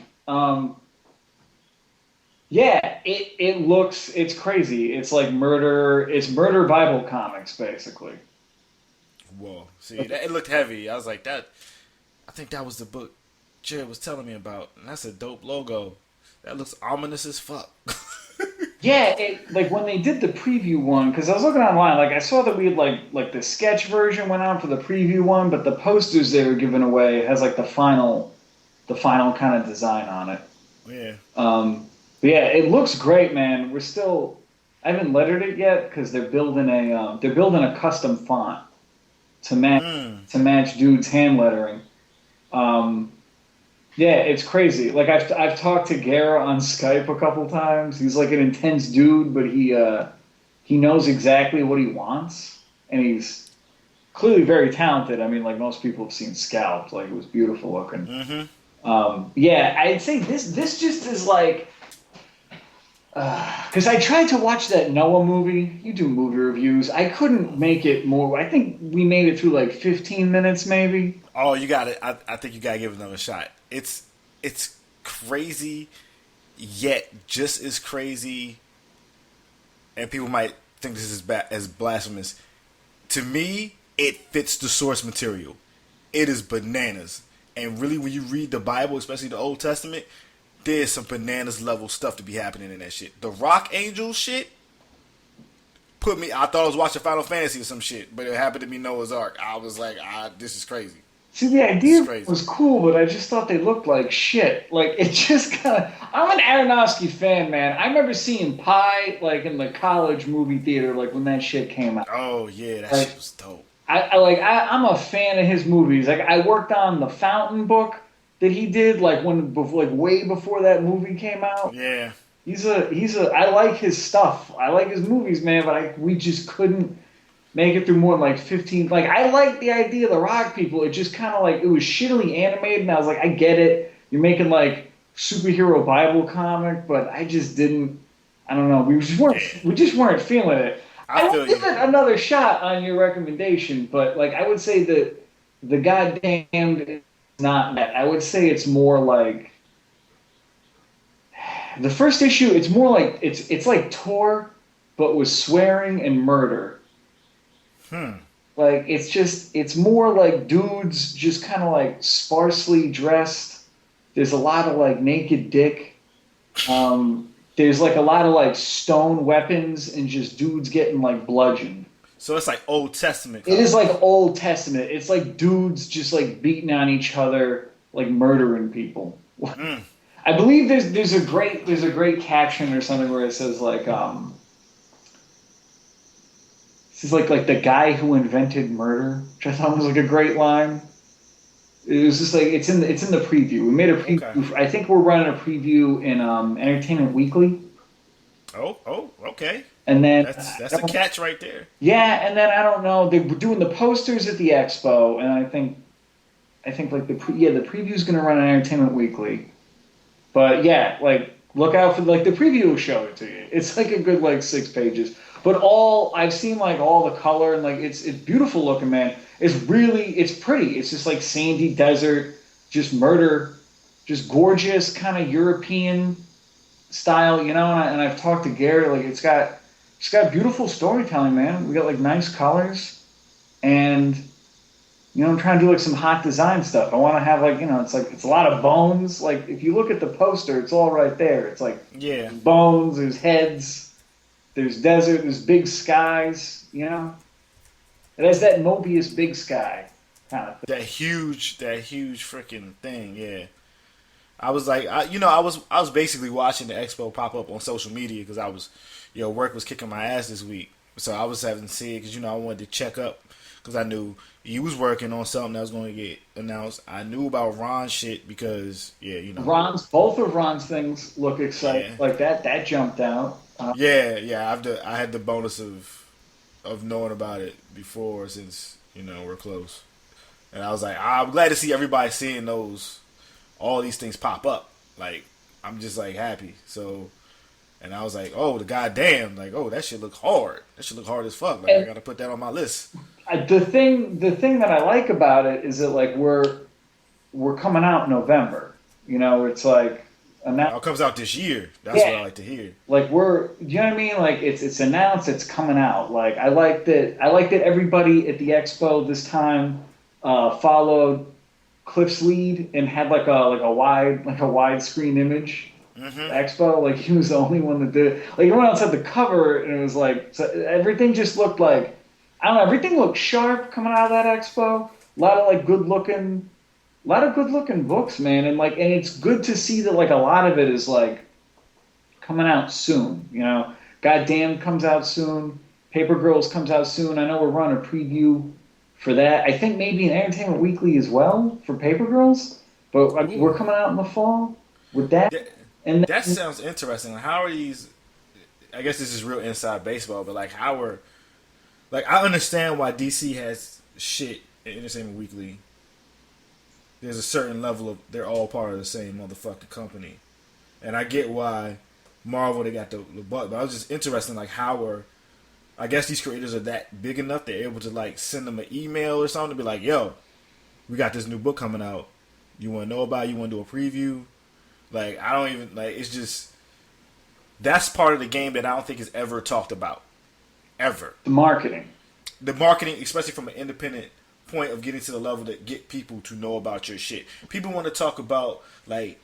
Yeah, it's crazy. It's like murder. It's murder Bible comics basically. Whoa, see, it looked heavy. I was like that. I think that was the book Jared was telling me about, and that's a dope logo. That looks ominous as fuck. Yeah, like when they did the preview one, because I was looking online, like I saw that we had like the sketch version went on for the preview one, but the posters they were giving away has like the final kind of design on it. Yeah. But yeah, it looks great, man. I haven't lettered it yet because they're building a custom font to match dude's hand lettering. Yeah, it's crazy. Like I've talked to Gara on Skype a couple times. He's like an intense dude, but he knows exactly what he wants, and he's clearly very talented. I mean, like most people have seen Scalped. Like it was beautiful looking. Mm-hmm. Yeah, I'd say this just is like. Because I tried to watch that Noah movie. You do movie reviews. I couldn't make it more. I think we made it through like 15 minutes maybe. Oh, you got it. I think you got to give it another shot. It's crazy, yet just as crazy, and people might think this is as blasphemous. To me, it fits the source material. It is bananas. And really, when you read the Bible, especially the Old Testament, there's some bananas level stuff to be happening in that shit. The Rock Angel shit I thought I was watching Final Fantasy or some shit, but it happened to be Noah's Ark. I was like, this is crazy. See, the idea was cool, but I just thought they looked like shit. Like, it just kind of... I'm an Aronofsky fan, man. I remember seeing Pi, like, in the college movie theater, like, when that shit came out. Oh, yeah, that shit was dope. I'm a fan of his movies. Like, I worked on The Fountain book that he did, like, way before that movie came out. Yeah. I like his stuff. I like his movies, man, but we just couldn't make it through more than like 15. Like, I like the idea of the Rock people. It just kind of like, it was shittily animated, and I was like, I get it. You're making like superhero Bible comic, but I just didn't. I don't know. We just weren't feeling it. I would give it another shot on your recommendation, but like I would say that the Goddamned is not that. I would say it's more like The first issue, it's more like it's like Tor, but with swearing and murder. Like it's more like dudes just kind of like sparsely dressed. There's a lot of like naked dick. There's like a lot of like stone weapons and just dudes getting like bludgeoned. So it's like Old Testament. It is like Old Testament. It's like dudes just like beating on each other, like murdering people. I believe there's a great caption or something where it says like this is like the guy who invented murder, which I thought was like a great line. It was just like it's in the preview. We made a preview. Okay. I think we're running a preview in Entertainment Weekly. Oh, okay. And then that's a catch right there. Yeah, and then I don't know. They were doing the posters at the expo, and I think like the preview's gonna run on Entertainment Weekly. But yeah, like look out for like the preview will show it to you. It's like a good like 6 pages. But I've seen like all the color and like it's beautiful looking, man. It's pretty. It's just like sandy desert, just murder, just gorgeous kind of European style, you know. And I've talked to Garrett, like it's got beautiful storytelling, man. We got like nice colors, and you know I'm trying to do like some hot design stuff. I want to have like it's a lot of bones. Like if you look at the poster, it's all right there. It's like there's bones, there's heads. There's desert, there's big skies, you know? It has that Mobius big sky kind of thing. That huge freaking thing, yeah. I was like, I was basically watching the expo pop up on social media because I was, work was kicking my ass this week. So I was having to see it because, I wanted to check up because I knew you was working on something that was going to get announced. I knew about Ron's shit because, both of Ron's things look exciting. Yeah. Like that jumped out. I had the bonus of knowing about it before since we're close, and I was like, I'm glad to see everybody seeing all these things pop up. Like I'm just like happy. So, and I was like, oh the goddamn, like that shit look hard. That shit look hard as fuck. Like I gotta put that on my list. The thing that I like about it is that like we're coming out in November. It's like. It comes out this year. That's what I like to hear. Like you know what I mean? Like it's announced, it's coming out. Like I like that everybody at the expo this time followed Cliff's lead and had like a widescreen image. Expo, like he was the only one that did it. Like everyone else had the cover, and it was like everything just looked like everything looked sharp coming out of that expo. A lot of good looking books, man, and it's good to see that like a lot of it is like coming out soon. Goddamn comes out soon. Paper Girls comes out soon. I know we're running a preview for that. I think maybe an Entertainment Weekly as well for Paper Girls, but we're coming out in the fall with that. That sounds interesting. How are these? I guess this is real inside baseball, but like I understand why DC has shit in Entertainment Weekly. There's a certain level of they're all part of the same motherfucking company, and I get why Marvel they got the butt. But I was just interested in like how I guess these creators are that big enough they're able to like send them an email or something to be like, yo, we got this new book coming out. You want to know about it? You want to do a preview? Like I don't even like. It's just that's part of the game that I don't think is ever talked about, ever. The marketing, especially from an independent point of getting to the level that get people to know about your shit. People want to talk about like,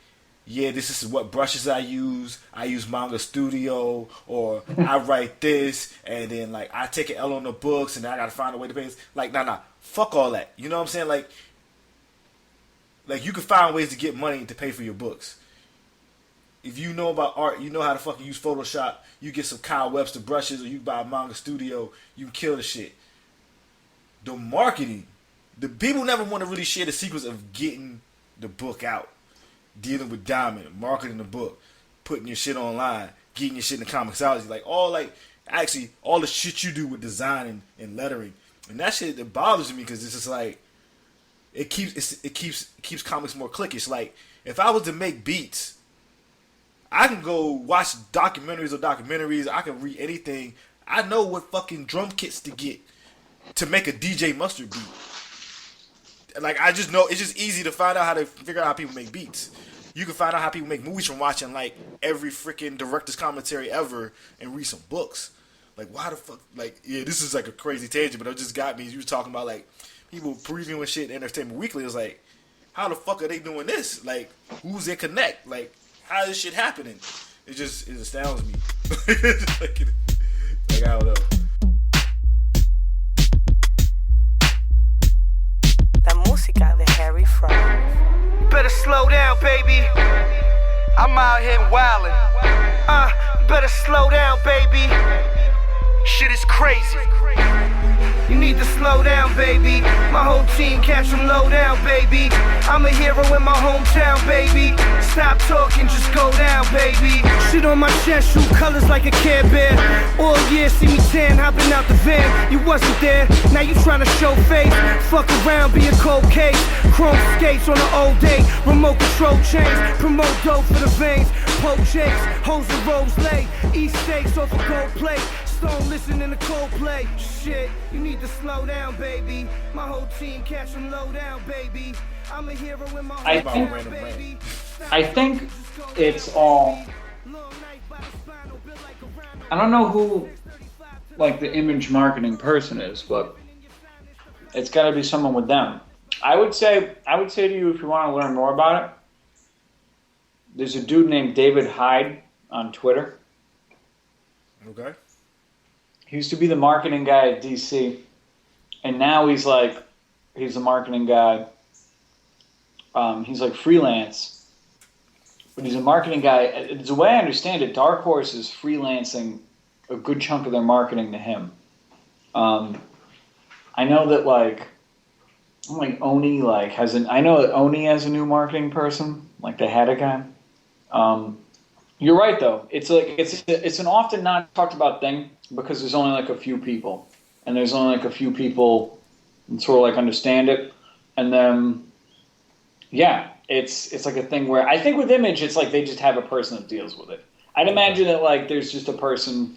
this is what brushes I use Manga Studio, or I write this and then like I take an L on the books and then I gotta find a way to pay this. Like nah, fuck all that. You know what I'm saying? Like you can find ways to get money to pay for your books. If you know about art, you know how to fucking use Photoshop, you get some Kyle Webster brushes or you buy a Manga Studio, you can kill the shit. The marketing, the people never want to really share the secrets of getting the book out, dealing with Diamond, marketing the book, putting your shit online, getting your shit in the Comixology, all the shit you do with design and lettering, and that shit that bothers me because it's just like it keeps comics more cliquish. Like if I was to make beats, I can go watch documentaries. I can read anything. I know what fucking drum kits to get to make a DJ Mustard beat. Like I just know it's just easy to find out how to figure out how people make beats. you can find out how people make movies from watching like every freaking director's commentary ever and read some books. Like, why the fuck? Like, yeah, this is like a crazy tangent, but it just got me. You were talking about like people previewing shit in Entertainment Weekly. It was like, how the fuck are they doing this? Like, who's their connect? Like, how is this shit happening? It astounds me. like, I don't know. La música de Harry Fry. You better slow down, baby. I'm out here wildin'. You better slow down, baby. Shit is crazy. You need to slow down, baby. My whole team catch them low down, baby. I'm a hero in my hometown, baby. Stop talking, just go down, baby. Shit on my chest, shoot colors like a Care Bear. All year, see me tan, hopping out the van. You wasn't there, now you trying to show face. Fuck around, be a cold case. Chrome skates on an old day. Remote control chains, promote dough for the veins. Poke jakes, hoes and rose lay. Eat steaks off a gold plate. Stone listening to Coldplay. Shit, you need to slow down, baby. My whole team catch them low down, baby. I'm a hero in my hometown, baby. I think it's all. I don't know who, like, the image marketing person is, but it's got to be someone with them. I would say to you, if you want to learn more about it, there's a dude named David Hyde on Twitter. Okay. He used to be the marketing guy at DC, and now he's the marketing guy. He's like freelance, but he's a marketing guy. The way I understand it, Dark Horse is freelancing a good chunk of their marketing to him. I know that Oni I know that Oni has a new marketing person. Like they had a guy. You're right though. It's an often not talked about thing because there's only like a few people, and there's only like a few people that sort of like understand it, and then yeah, it's like a thing where I think with image it's like they just have a person that deals with it. I'd imagine that like there's just a person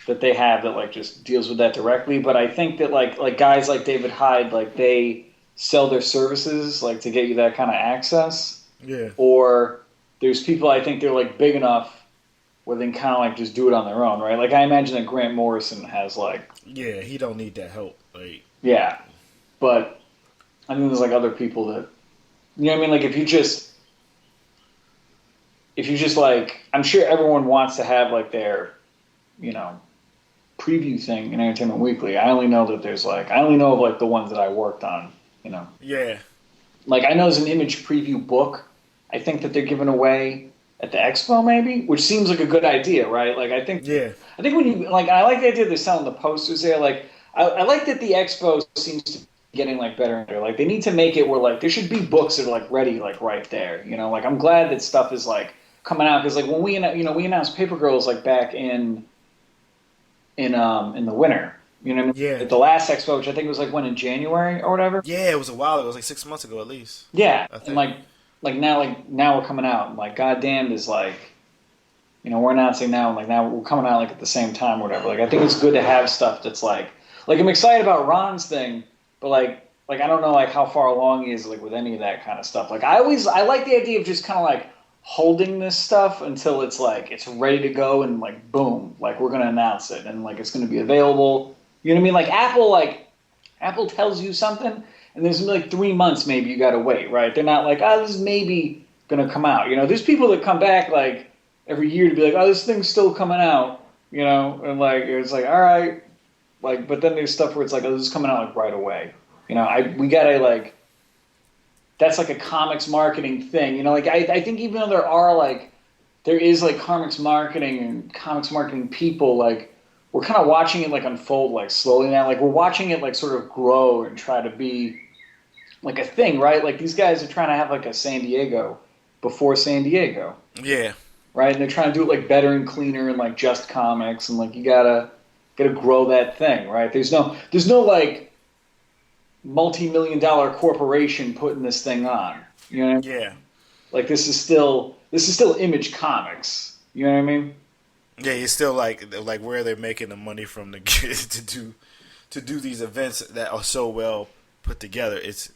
that they have that like just deals with that directly, but I think that like guys like David Hyde, like they sell their services like to get you that kind of access. Yeah. Or there's people I think they're like big enough where they can kind of like just do it on their own, right? Like I imagine that Grant Morrison has like... Yeah, he don't need that help. Like... Yeah, but I think there's like other people that... You know what I mean? Like if you just like... I'm sure everyone wants to have like their, you know, preview thing in Entertainment Weekly. I only know that there's like... I only know of like the ones that I worked on, you know? Yeah. Like I know there's an image preview book I think that they're giving away at the expo, maybe, which seems like a good idea, right? Like I think when you like, I like the idea they're selling the posters there. Like I like that the expo seems to be getting like better and better. Like they need to make it where like there should be books that are like ready, like right there. You know, like I'm glad that stuff is like coming out because like when we announced Paper Girls like back in the winter. You know what I mean? Yeah. At the last expo, which I think was like in January or whatever. Yeah, it was a while ago. It was like 6 months ago at least. Yeah, and like now we're coming out, and like goddamn is like, you know, we're announcing now, and like now we're coming out like at the same time or whatever. Like I think it's good to have stuff that's like I'm excited about Ron's thing, but like I don't know like how far along he is like with any of that kind of stuff. Like I like the idea of just kind of like holding this stuff until it's like it's ready to go and like boom, like we're gonna announce it and like it's gonna be available. You know what I mean? Like Apple tells you something. And there's like 3 months maybe you got to wait, right? They're not like, oh, this is maybe going to come out. You know, there's people that come back like every year to be like, oh, this thing's still coming out, you know? And like, it's like, all right. Like, but then there's stuff where it's like, oh, this is coming out like right away. You know, we got to like, that's like a comics marketing thing. You know, like I think even though there is like comics marketing and comics marketing people, like, we're kind of watching it like unfold like slowly now. Like we're watching it like sort of grow and try to be like a thing, right? Like these guys are trying to have like a San Diego before San Diego. Yeah. Right? And they're trying to do it like better and cleaner and like just comics and like you gotta grow that thing, right? There's no like multi-million-dollar corporation putting this thing on. You know what I mean? Yeah. Like this is still Image Comics. You know what I mean? Yeah, it's still like where they're making the money from to do these events that are so well put together. It's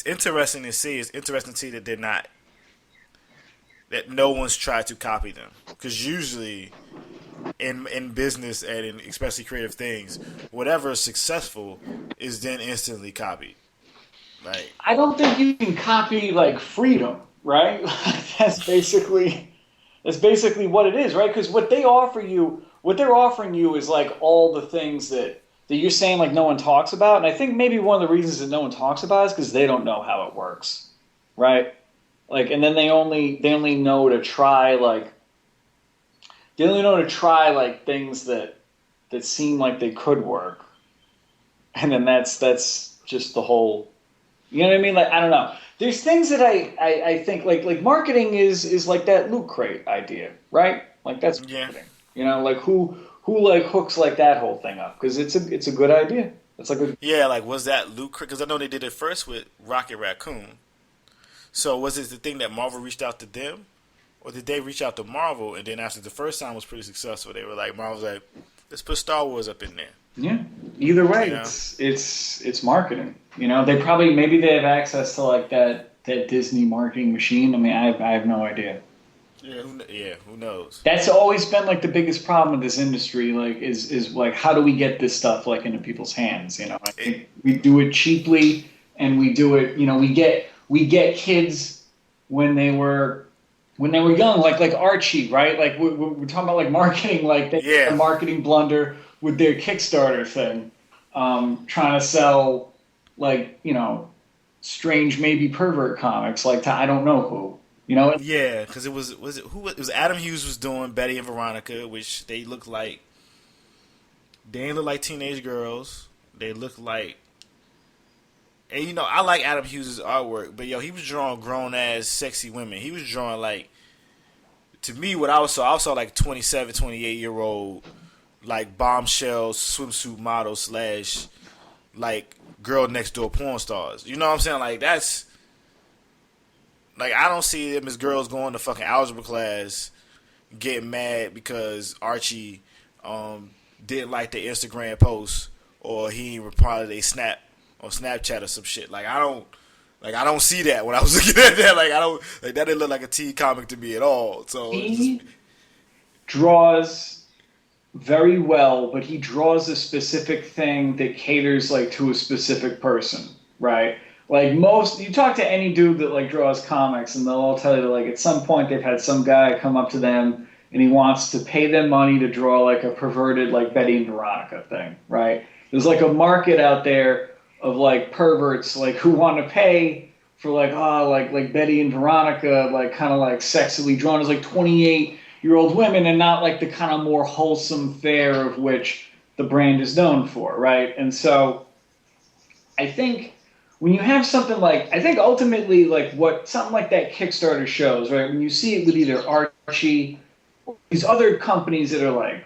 interesting to see. It's interesting to see that they're not that no one's tried to copy them. Because usually in business and in especially creative things, whatever is successful is then instantly copied. Like, I don't think you can copy like freedom, right? That's basically what it is, right? Because what they're offering you is like all the things that you're saying like no one talks about. And I think maybe one of the reasons that no one talks about is because they don't know how it works, right? Like, and then they only know to try like things that seem like they could work, and then that's just the whole. You know what I mean? Like, I don't know. There's things that I think like marketing is like that Loot Crate idea, right? Like that's marketing. You know, like who like hooks like that whole thing up, because it's a good idea. It's like like was that Loot Crate? Because I know they did it first with Rocket Raccoon. So was it the thing that Marvel reached out to them, or did they reach out to Marvel and then after the first time was pretty successful, they were like, Marvel's like, let's put Star Wars up in there. Yeah. Either way, you know? it's marketing. You know, maybe they have access to like that Disney marketing machine. I mean, I have no idea. Yeah, who knows? That's always been like the biggest problem with this industry. Like, is like, how do we get this stuff like into people's hands? You know, I think we do it cheaply, and we do it. You know, we get kids when they were young, like Archie, right? Like we're talking about like marketing, like they had a marketing blunder with their Kickstarter thing, trying to sell like, you know, strange maybe pervert comics like to I don't know who. You know? Yeah, because it was Adam Hughes was doing Betty and Veronica, which they look like. They ain't look like teenage girls. They look like. And you know, I like Adam Hughes' artwork, but yo, he was drawing grown ass sexy women. He was drawing like, to me, what I saw like 27, 28-year-old like bombshell swimsuit model / like girl next door porn stars. You know what I'm saying? Like that's. Like, I don't see them as girls going to fucking algebra class getting mad because Archie didn't like their Instagram post or he replied to their Snap or Snapchat or some shit. Like, I don't see that when I was looking at that. That didn't look like a teen comic to me at all. So he draws very well, but he draws a specific thing that caters like to a specific person, right? Like you talk to any dude that like draws comics, and they'll all tell you that like at some point they've had some guy come up to them and he wants to pay them money to draw like a perverted like Betty and Veronica thing, right? There's like a market out there of like perverts like who want to pay for like like Betty and Veronica, like kind of like sexily drawn as like 28-year-old women, and not like the kind of more wholesome fare of which the brand is known for, right? And so I think when you have something like, I think ultimately like what something like that Kickstarter shows, right? When you see it with either Archie or these other companies that are like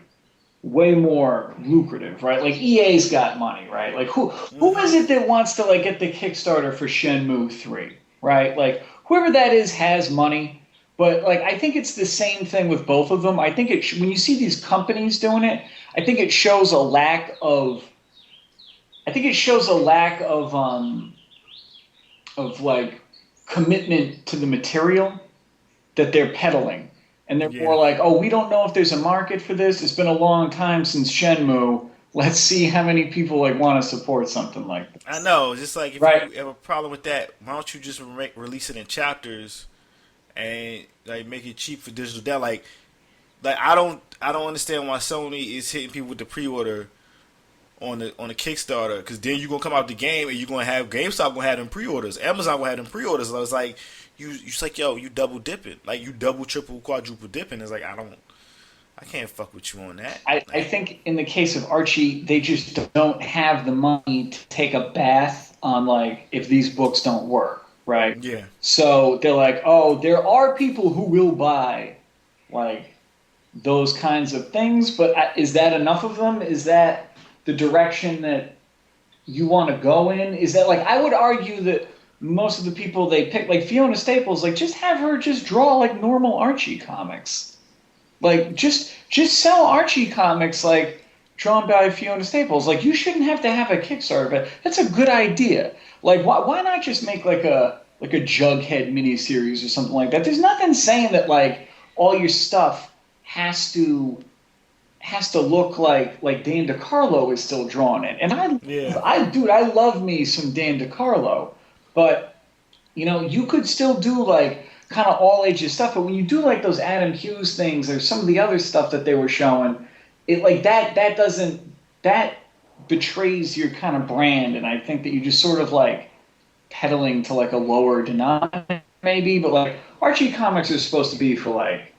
way more lucrative, right? Like EA's got money, right? Like who is it that wants to like get the Kickstarter for Shenmue 3, right? Like whoever that is has money, but like I think it's the same thing with both of them. I think when you see these companies doing it, I think it shows a lack of like commitment to the material that they're peddling. And they're more like, oh, we don't know if there's a market for this. It's been a long time since Shenmue. Let's see how many people like want to support something like this. I know. Just like if you have a problem with that, why don't you just release it in chapters and like make it cheap for digital down? Like I don't understand why Sony is hitting people with the pre-order on the Kickstarter, because then you're gonna come out the game and you're gonna have GameStop gonna have them pre-orders, Amazon gonna have them pre-orders. So it's like you like, yo, you double dipping, like you double, triple, quadruple dipping. It's like I can't fuck with you on that. I think in the case of Archie, they just don't have the money to take a bath on like if these books don't work, right? Yeah. So they're like, oh, there are people who will buy like those kinds of things, but is that enough of them? Is that the direction that you want to go in? Is that like, I would argue that most of the people they pick, like Fiona Staples, like just have her just draw like normal Archie comics. Like just sell Archie comics like drawn by Fiona Staples. Like you shouldn't have to have a Kickstarter, but that's a good idea. Like why not just make like a like a Jughead miniseries or something like that. There's nothing saying that like all your stuff has to look like Dan DeCarlo is still drawing it. And I love me some Dan DeCarlo, but you could still do like kind of all ages stuff. But when you do like those Adam Hughes things or some of the other stuff that they were showing, it like that betrays your kind of brand. And I think that you just sort of like peddling to like a lower denominator maybe, but like Archie comics are supposed to be for like,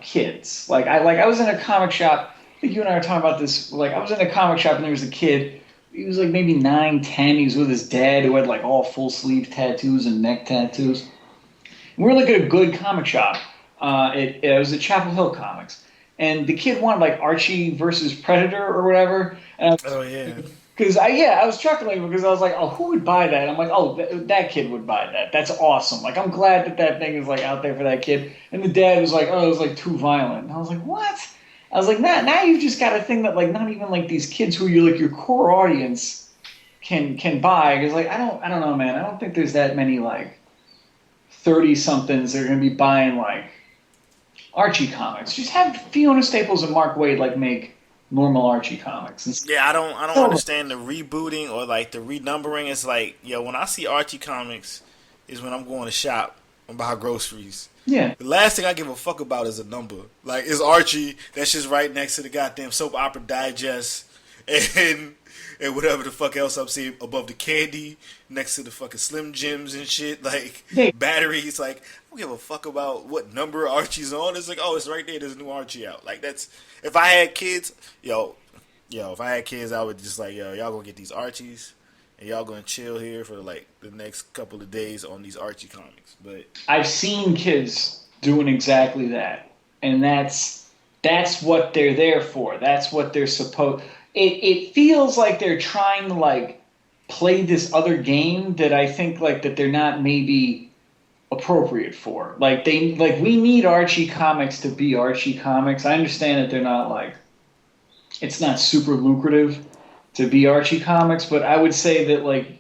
kids. I was in a comic shop. I think you and I were talking about this. Like, I was in a comic shop and there was a kid. He was like maybe 9, 10. He was with his dad who had like all full sleeve tattoos and neck tattoos. And we were like at a good comic shop. It was at Chapel Hill Comics. And the kid wanted like Archie versus Predator or whatever. And because I was chuckling because I was like, oh, who would buy that? I'm like, oh, that kid would buy that. That's awesome. Like, I'm glad that thing is like out there for that kid. And the dad was like, oh, it was like too violent. And I was like, what? I was like, now you've just got a thing that like not even like these kids who are like your core audience can buy. Because like I don't know, man. I don't think there's that many like 30-somethings that are gonna be buying like Archie comics. Just have Fiona Staples and Mark Waid like make normal Archie comics. Yeah, I don't understand the rebooting or like the renumbering. It's like, when I see Archie comics is when I'm going to shop and buy groceries. Yeah. The last thing I give a fuck about is a number. Like, it's Archie. That's just right next to the goddamn Soap Opera Digest and whatever the fuck else I'm seeing above the candy, next to the fucking Slim Jims and shit, like batteries. Like, I don't give a fuck about what number Archie's on. It's like, oh, it's right there. There's a new Archie out. Like, that's, if I had kids, if I had kids, I would just like, y'all gonna get these Archies and y'all gonna chill here for like the next couple of days on these Archie comics. But I've seen kids doing exactly that, and that's what they're there for. That's what they're supposed. It feels like they're trying to like play this other game that I think like that they're not maybe appropriate for. Like we need Archie comics to be Archie comics. I understand that they're not like, it's not super lucrative to be Archie comics, but I would say that like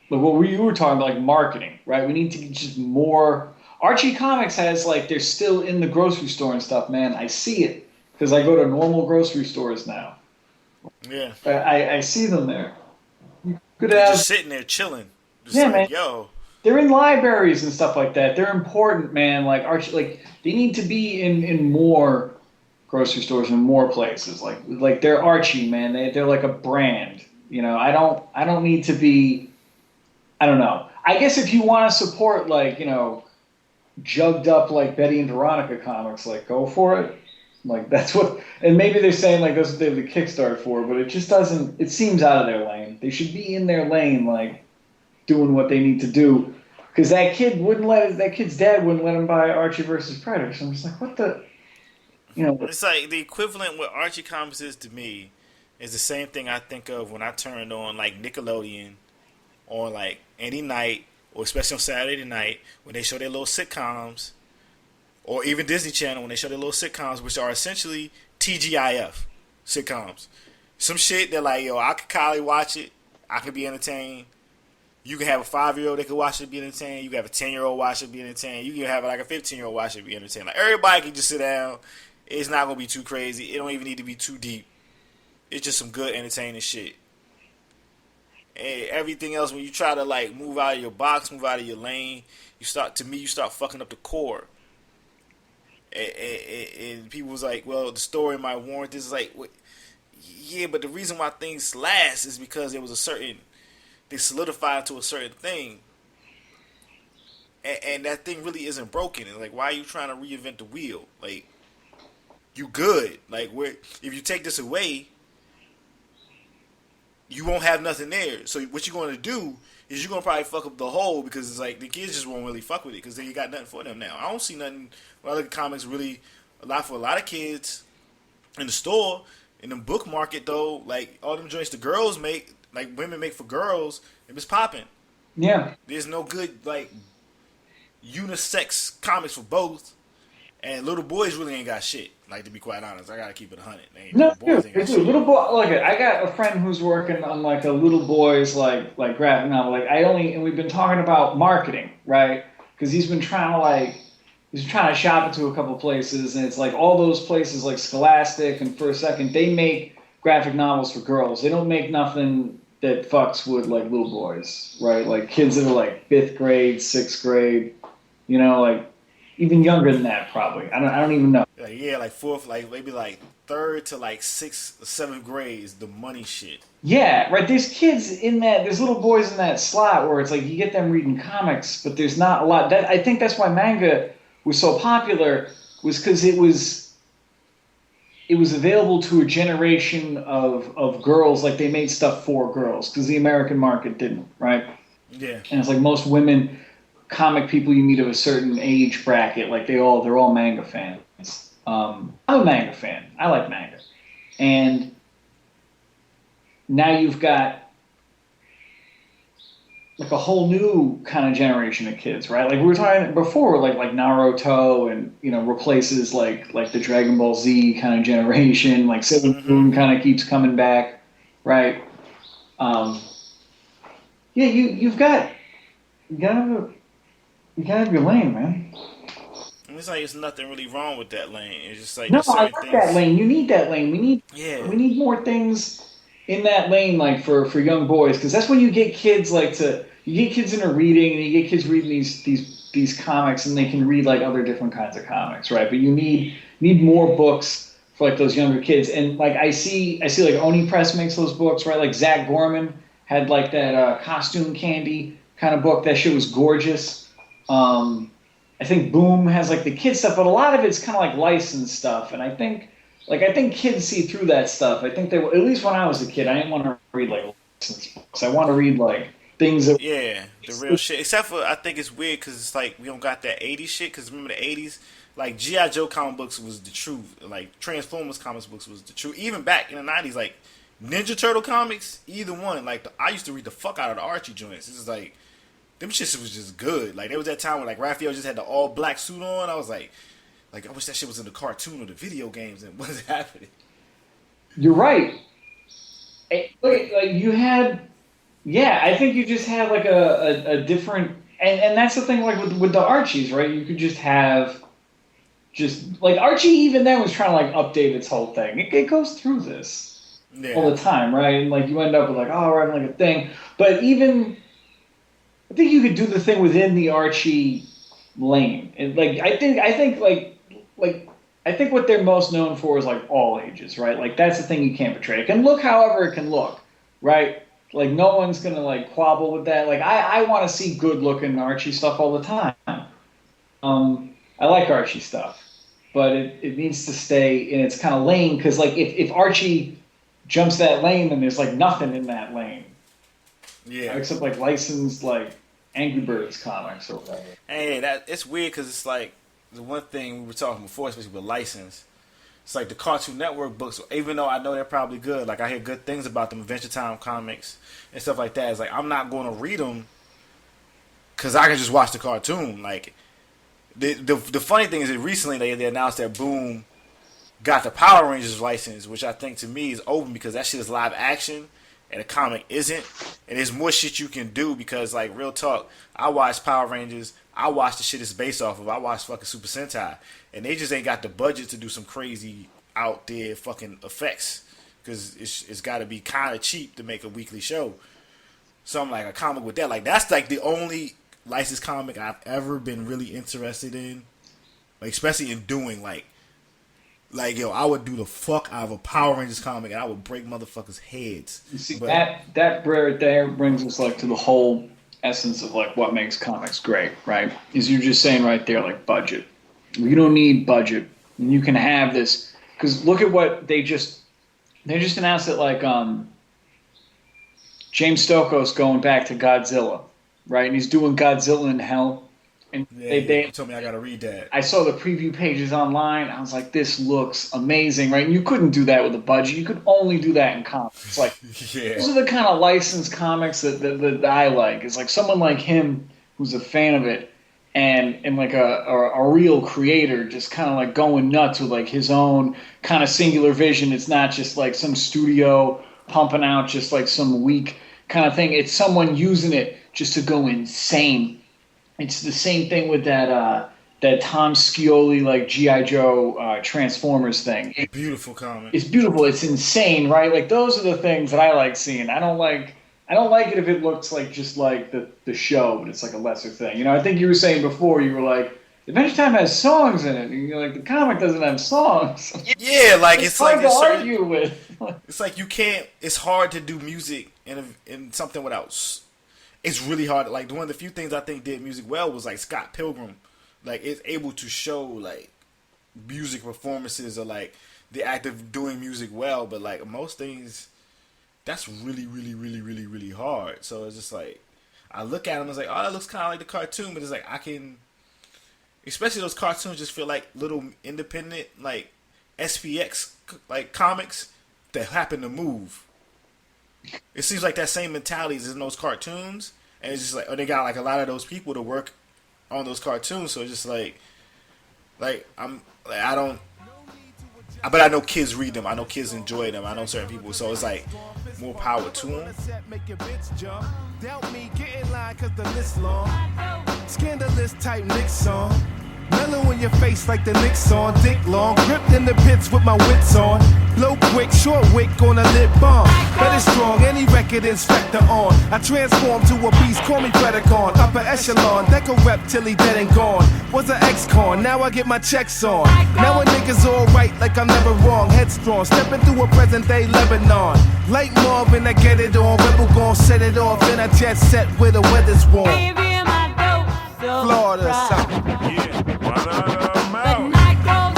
what you were talking about, like marketing, right? We need to get just more. Archie comics has like, they're still in the grocery store and stuff, man. I see it because I go to normal grocery stores now. Yeah, I see them there. You could they're have just sitting there chilling. Just yeah, like, man. They're in libraries and stuff like that. They're important, man. Like Archie, like they need to be in more grocery stores and more places. Like they're Archie, man. They're like a brand. I don't need to be. I don't know. I guess if you want to support like jugged up like Betty and Veronica comics, like go for it. Like that's what, and maybe they're saying like that's what they have the Kickstart for, but it just doesn't. It seems out of their lane. They should be in their lane, like doing what they need to do. Because that kid's dad wouldn't let him buy Archie versus Predator. So I'm just like, what the, It's like the equivalent what Archie comics is to me is the same thing I think of when I turned on like Nickelodeon on like any night, or especially on Saturday night when they show their little sitcoms. Or even Disney Channel when they show their little sitcoms, which are essentially TGIF sitcoms. Some shit that like, I could probably watch it. I could be entertained. You can have a 5-year-old that could watch it and be entertained. You can have a 10-year-old watch it and be entertained. You can have like a 15-year-old watch it and be entertained. Like everybody can just sit down. It's not gonna be too crazy. It don't even need to be too deep. It's just some good entertaining shit. And everything else, when you try to like move out of your box, move out of your lane, you start fucking up the core. And people was like, well, the story might warrant this. Like, yeah, but the reason why things last is because there was they solidified to a certain thing. And that thing really isn't broken. And like, why are you trying to reinvent the wheel? Like, you good. Like, if you take this away, you won't have nothing there. So what you're going to do is you're going to probably fuck up the whole, because it's like the kids just won't really fuck with it because they got nothing for them now. I don't see nothing. When I look at comics, really for a lot of kids in the store, in the book market though, like all them joints the girls make, like women make for girls, it was popping. Yeah. There's no good like unisex comics for both. And little boys really ain't got shit. Like, to be quite honest, I gotta keep it 100. No, boys ain't got shit. little boy. Look, I got a friend who's working on like a little boy's like graphic novel. Like and we've been talking about marketing, right? Because he's been trying to shop it to a couple places, and it's like all those places like Scholastic and First Second, they make graphic novels for girls. They don't make nothing that fucks with like little boys, right? Like kids that are like 5th grade, 6th grade, like even younger than that probably. I don't even know. Like 4th, like maybe like 3rd to like 6th, 7th grade is the money shit. Yeah, right. There's there's little boys in that slot where it's like you get them reading comics, but there's not a lot. I think that's why manga was so popular, was because it was available to a generation of girls. Like they made stuff for girls because the American market didn't, right? Yeah. And it's like most women, comic people you meet of a certain age bracket, like they're all manga fans. I'm a manga fan. I like manga. And now you've got like a whole new kind of generation of kids, right? Like we were talking before, like Naruto and, replaces like the Dragon Ball Z kind of generation, like Sailor Moon kind of keeps coming back, right? You gotta have your lane, man. It's like it's nothing really wrong with that lane. It's just like no, I like that lane. You need that lane. We need more things in that lane, like for young boys, because that's when you get kids into reading, and you get kids reading these comics, and they can read like other different kinds of comics, right? But you need more books for like those younger kids, and like I see like Oni Press makes those books, right? Like Zach Gorman had like that costume candy kind of book. That shit was gorgeous. I think Boom has like the kid stuff, but a lot of it's kind of like licensed stuff. And I think kids see through that stuff. I think at least when I was a kid, I didn't want to read like licensed books. I want to read like things that the real shit. Except for I think it's weird because it's like we don't got that 80s shit. Because remember the 80s, like G.I. Joe comic books was the truth. Like Transformers comic books was the truth. Even back in the 90s, like Ninja Turtle comics, either one. Like I used to read the fuck out of the Archie joints. This is like. Them shits was just good. Like there was that time when like Raphael just had the all black suit on. I was like I wish that shit was in the cartoon or the video games and what's happening. You're right. Like you had, I think you just had like a different, and that's the thing like with the Archies, right? You could just have, like Archie even then was trying to like update its whole thing. It goes through this all the time, right? And like you end up with like, oh, we're having like a thing, but even. I think you could do the thing within the Archie lane, and like I think what they're most known for is like all ages, right? Like that's the thing you can't betray. It can look however it can look, right? Like no one's gonna like quabble with that. Like I want to see good looking Archie stuff all the time. I like Archie stuff, but it needs to stay in its kind of lane because like if Archie jumps that lane, then there's like nothing in that lane. Yeah. Except like licensed like Angry Birds comics or whatever. Hey, it's weird because it's like the one thing we were talking before, especially with license. It's like the Cartoon Network books, even though I know they're probably good. Like I hear good things about them, Adventure Time comics and stuff like that. It's like I'm not going to read them because I can just watch the cartoon. Like the funny thing is that recently they announced that Boom got the Power Rangers license, which I think to me is open because that shit is live action. And a comic isn't, and there's more shit you can do because, like, real talk, I watch Power Rangers, I watch the shit it's based off of, I watch fucking Super Sentai, and they just ain't got the budget to do some crazy out there fucking effects because it's got to be kind of cheap to make a weekly show. So I'm like, a comic with that, like, that's like the only licensed comic I've ever been really interested in, like, especially in doing, like, yo, I would do the fuck out of a Power Rangers comic and I would break motherfuckers' heads. You see, that right there brings us like to the whole essence of like what makes comics great, right? Is you're just saying right there, like budget. You don't need budget. You can have this because look at what they just announced that like James Stokoe's going back to Godzilla, right? And he's doing Godzilla in Hell. And they told me I gotta read that. I saw the preview pages online. I was like, this looks amazing, right? And you couldn't do that with a budget. You could only do that in comics. It's like those are the kind of licensed comics that I like. It's like someone like him who's a fan of it, and like a real creator just kind of like going nuts with like his own kind of singular vision. It's not just like some studio pumping out just like some weak kind of thing. It's someone using it just to go insane. It's the same thing with that Tom Scioli like G.I. Joe Transformers thing. Beautiful comic. It's beautiful. It's insane, right? Like those are the things that I like seeing. I don't like it if it looks like just like the show, but it's like a lesser thing. You know, I think you were saying before, you were like, Adventure Time has songs in it, and you're like, the comic doesn't have songs. Yeah, like it's hard like to argue with. It's like you can't. It's hard to do music in something without. It's really hard. Like one of the few things I think did music well was like Scott Pilgrim. Like it's able to show like music performances or like the act of doing music well, but like most things, that's really, really, really, really, really hard. So it's just like I look at them, it's like, oh, that looks kind of like the cartoon, but it's like I can, especially those cartoons, just feel like little independent like SPX like comics that happen to move. It seems like that same mentality is in those cartoons, and it's just like, oh, they got like a lot of those people to work on those cartoons, so it's just like I'm like I don't, but I know kids read them, I know kids enjoy them, I know certain people, so it's like more power to them. Scandalous type Nick song. Mellow in your face like the Knicks on. Dick long, gripped in the pits with my wits on. Blow quick, short wick on a lip bomb. Better strong, any record inspector on. I transform to a beast, call me Predacon. Upper echelon, deco rep till he dead and gone. Was an ex-con, now I get my checks on. Now a nigga's alright like I'm never wrong. Headstrong, stepping through a present day Lebanon. Like Marvin, I get it on. Rebel gon' set it off in a jet set where the weather's warm. Florida,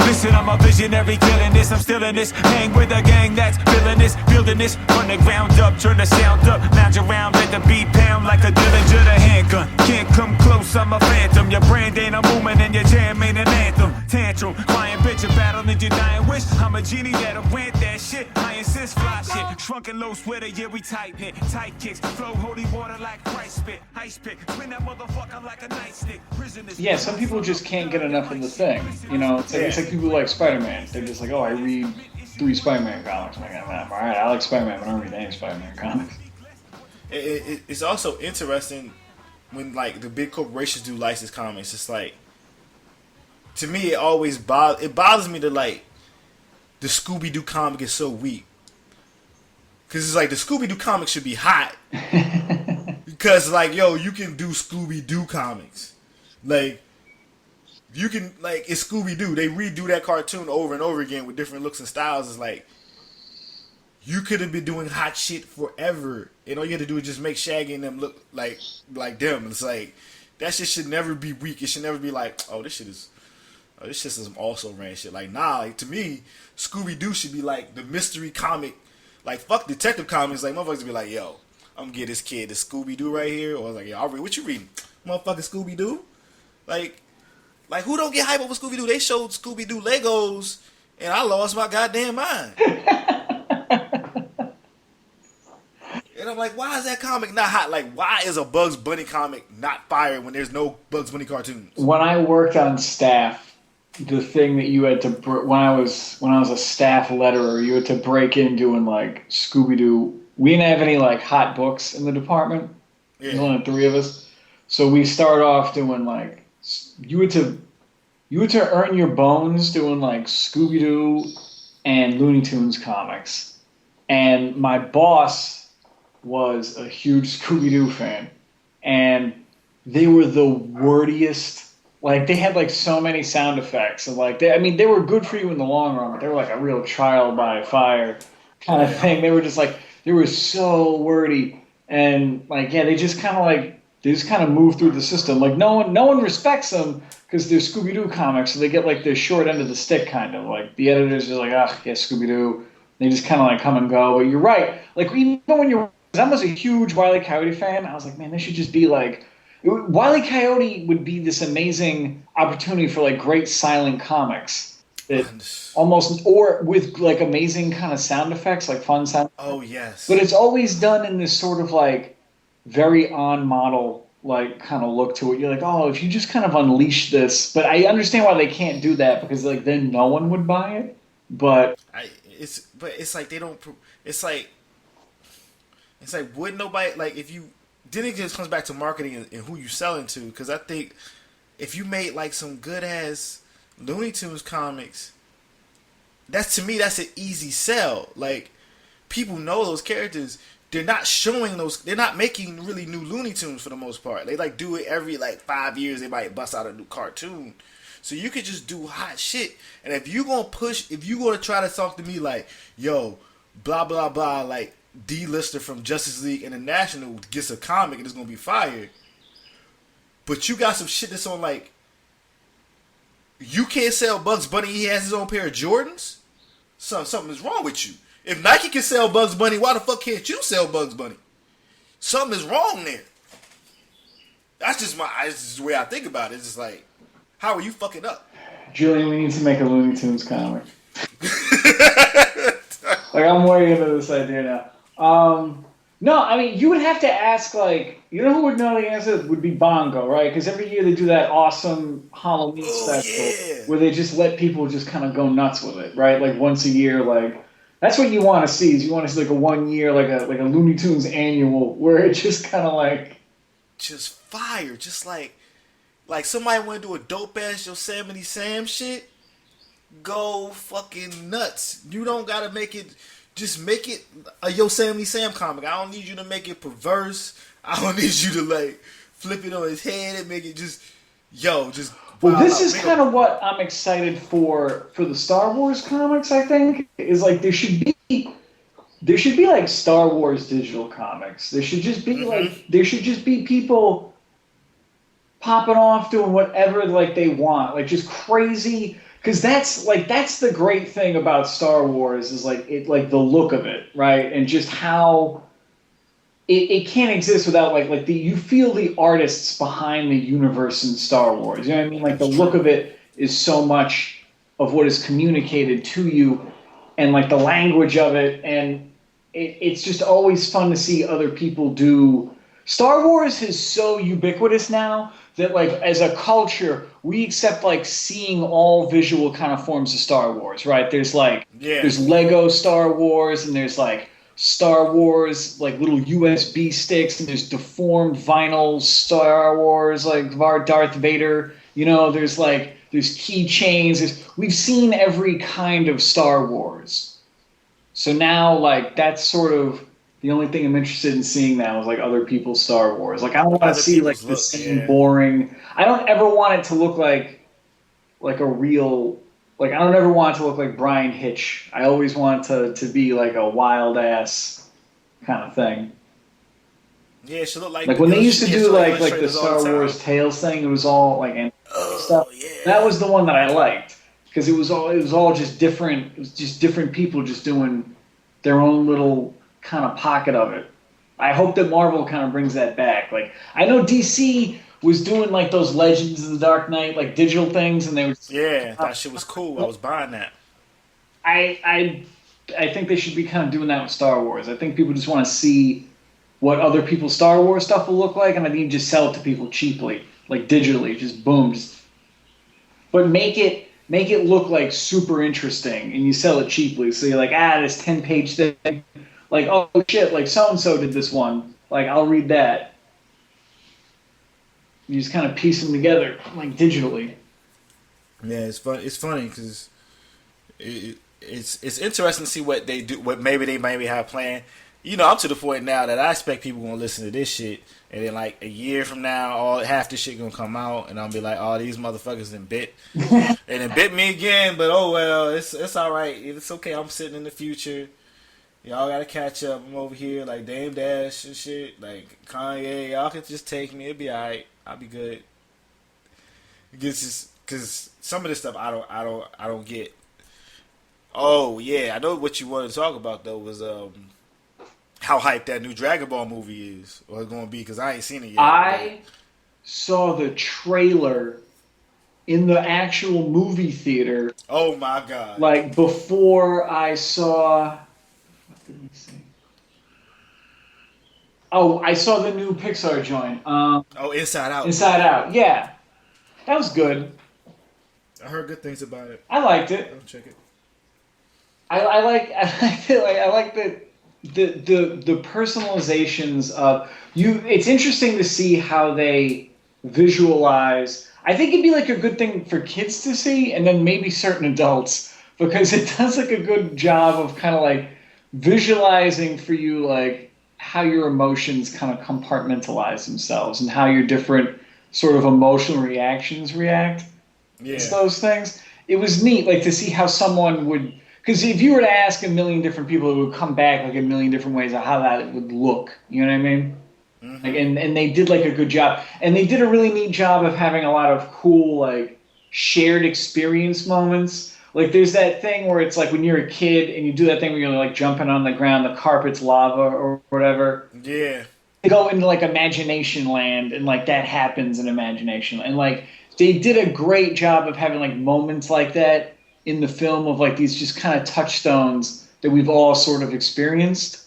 Listen, I'm a visionary, killing this, I'm still in this. Hang with a gang that's feeling this, building this. From the ground up, turn the sound up. Lounge around, let the beat pound like a Dillinger the handgun. Can't come close, I'm a phantom. Your brand ain't a movement and your jam ain't an anthem. Tantrum, crying bitch, a battle in your dying wish. I'm a genie that'll grant that shit. I insist, fly shit. Shrunken low sweater, yeah, we tighten it. Tight kicks, flow holy water like Christ spit. Ice pick, spin that motherfucker like a nightstick. Yeah, some people just can't get enough of the thing. You know, it's like people like Spider-Man. They're just like, oh, I read 3 Spider-Man comics. I'm like, all right, I like Spider-Man, but I don't read any Spider-Man comics. It's also interesting when like the big corporations do license comics. It's like, to me, it bothers me that like the Scooby-Doo comic is so weak. Because it's like the Scooby-Doo comic should be hot. Because like, yo, you can do Scooby-Doo comics. Like, you can, like, it's Scooby-Doo. They redo that cartoon over and over again with different looks and styles. It's like, you could have been doing hot shit forever. And all you had to do is just make Shaggy and them look like them. It's like, that shit should never be weak. It should never be like, oh, this shit is some also ran shit. Like, nah, like, to me, Scooby-Doo should be like the mystery comic. Like, fuck Detective Comics. Like, motherfuckers be like, yo, I'm gonna get this kid the Scooby-Doo right here. Or I was like, yo, I'll read. What you reading? Motherfucking Scooby-Doo? Like, who don't get hype over Scooby-Doo? They showed Scooby-Doo Legos, and I lost my goddamn mind. And I'm like, why is that comic not hot? Like, why is a Bugs Bunny comic not fire when there's no Bugs Bunny cartoons? When I worked on staff, the thing that you had to when I was a staff letterer, you had to break in doing like Scooby-Doo. We didn't have any like hot books in the department. There's only 3 of us, so we started off doing like you had to earn your bones doing like Scooby-Doo and Looney Tunes comics. And my boss was a huge Scooby-Doo fan, and they were the wordiest. Like, they had, like, so many sound effects. And, like, they were good for you in the long run, but they were, like, a real trial by fire kind of thing. They were just, like, they were so wordy. And, like, yeah, they just kind of move through the system. Like, no one respects them because they're Scooby-Doo comics, so they get, like, the short end of the stick, kind of. Like, the editors are like, yeah, Scooby-Doo. They just kind of, like, come and go. But you're right. Like, even when you're... I was a huge Wile E. Coyote fan. I was like, man, they should just be, like... Wile E. Coyote would be this amazing opportunity for like great silent comics that almost, or with like amazing kind of sound effects, like fun sound. Oh yes. But it's always done in this sort of like very on model like kind of look to it. You're like, oh, if you just kind of unleash this, but I understand why they can't do that because like then no one would buy it. But it's like they don't. It's like would nobody like if you. Then it just comes back to marketing and who you selling to. Because I think if you made like some good ass Looney Tunes comics, that's to me that's an easy sell. Like people know those characters. They're not showing those. They're not making really new Looney Tunes for the most part. They like do it every like 5 years. They might bust out a new cartoon. So you could just do hot shit. And if you gonna try to talk to me like, yo, blah blah blah, like D-lister from Justice League International gets a comic and it's gonna be fire. But you got some shit that's on like, you can't sell Bugs Bunny. He has his own pair of Jordans. Something is wrong with you. If Nike can sell Bugs Bunny, why the fuck can't you sell Bugs Bunny? Something is wrong there. That's just the way I think about it. It's just like, how are you fucking up? Julian, we need to make a Looney Tunes comic. Like, I'm way into this idea now. No, I mean, you would have to ask, like, you know who would know the answer? Would be Bongo, right? Because every year they do that awesome Halloween special where they just let people just kind of go nuts with it, right? Like, once a year, like, that's what you want to see, is you want to see, like, a 1 year, like a Looney Tunes annual where it just kind of, like... Just fire. Just, like somebody want to do a dope-ass Yosemite Sam shit, go fucking nuts. You don't got to make it... Just make it a Yosemite Sam comic. I don't need you to make it perverse. I don't need you to, like, flip it on his head and make it just... just... Well, this is kind of what I'm excited for the Star Wars comics, I think, is, like, there should be like Star Wars digital comics. There should just be people popping off doing whatever like they want, like just crazy. Because that's the great thing about Star Wars is like the look of it, right? And just how it can't exist without like you feel the artists behind the universe in Star Wars. You know what I mean? Like the look of it is so much of what is communicated to you, and like the language of it, and it's just always fun to see other people do. Star Wars is so ubiquitous now that like as a culture we accept like seeing all visual kind of forms of Star Wars, right? There's like there's Lego Star Wars, and there's like Star Wars like little USB sticks, and there's deformed vinyl Star Wars like Darth Vader. You know, there's keychains. We've seen every kind of Star Wars. So now like that's sort of the only thing I'm interested in seeing now is like other people's Star Wars. Like I don't want to see like the same boring. I don't ever want it to look like a real. Like I don't ever want it to look like Brian Hitch. I always want it to be like a wild ass kind of thing. Yeah, it should look like when they used to do like the Star Wars Tales thing. It was all like stuff. Yeah. That was the one that I liked because it was all just different. It was just different people just doing their own little kind of pocket of it. I hope that Marvel kind of brings that back. Like I know DC was doing like those Legends of the Dark Knight like digital things, and they were that shit was cool. I was buying that. I think they should be kind of doing that with Star Wars. I think people just want to see what other people's Star Wars stuff will look like, and I think you just sell it to people cheaply, like digitally, just boom. But make it look like super interesting, and you sell it cheaply. So you're like, this 10-page thing. Like, oh shit, like so-and-so did this one. Like, I'll read that. You just kind of piece them together, like, digitally. Yeah, it's fun. It's funny because it's interesting to see what they do, what maybe they have planned. You know, I'm to the point now that I expect people gonna listen to this shit, and then like a year from now, half this shit gonna come out, and I'll be like, "Oh, these motherfuckers done bit, and then bit me again." But oh well, it's all right. It's okay. I'm sitting in the future. Y'all gotta catch up. I'm over here like Dame Dash and shit, like Kanye. Y'all can just take me. It'll be alright. I'll be good. Because some of this stuff I don't get. Oh yeah, I know what you wanted to talk about though was how hyped that new Dragon Ball movie is or it's gonna be because I ain't seen it yet. I saw the trailer in the actual movie theater. Oh my god! Like before I saw. Oh, I saw the new Pixar joint. Inside Out. Inside Out, yeah. That was good. I heard good things about it. I liked it. I'll check it. I like it. I like the personalizations of you. It's interesting to see how they visualize. I think it'd be like a good thing for kids to see, and then maybe certain adults, because it does like a good job of kind of like visualizing for you like how your emotions kind of compartmentalize themselves and how your different sort of emotional reactions react. Yeah. It's those things. It was neat, like to see how someone would. Because if you were to ask a million different people, it would come back like a million different ways of how that would look. You know what I mean? Mm-hmm. Like, and they did like a good job. And they did a really neat job of having a lot of cool, like, shared experience moments. Like, there's that thing where it's like when you're a kid and you do that thing where you're like jumping on the ground, the carpet's lava or whatever. Yeah. They go into like imagination land and like that happens in imagination. And like, they did a great job of having like moments like that in the film of like these just kind of touchstones that we've all sort of experienced,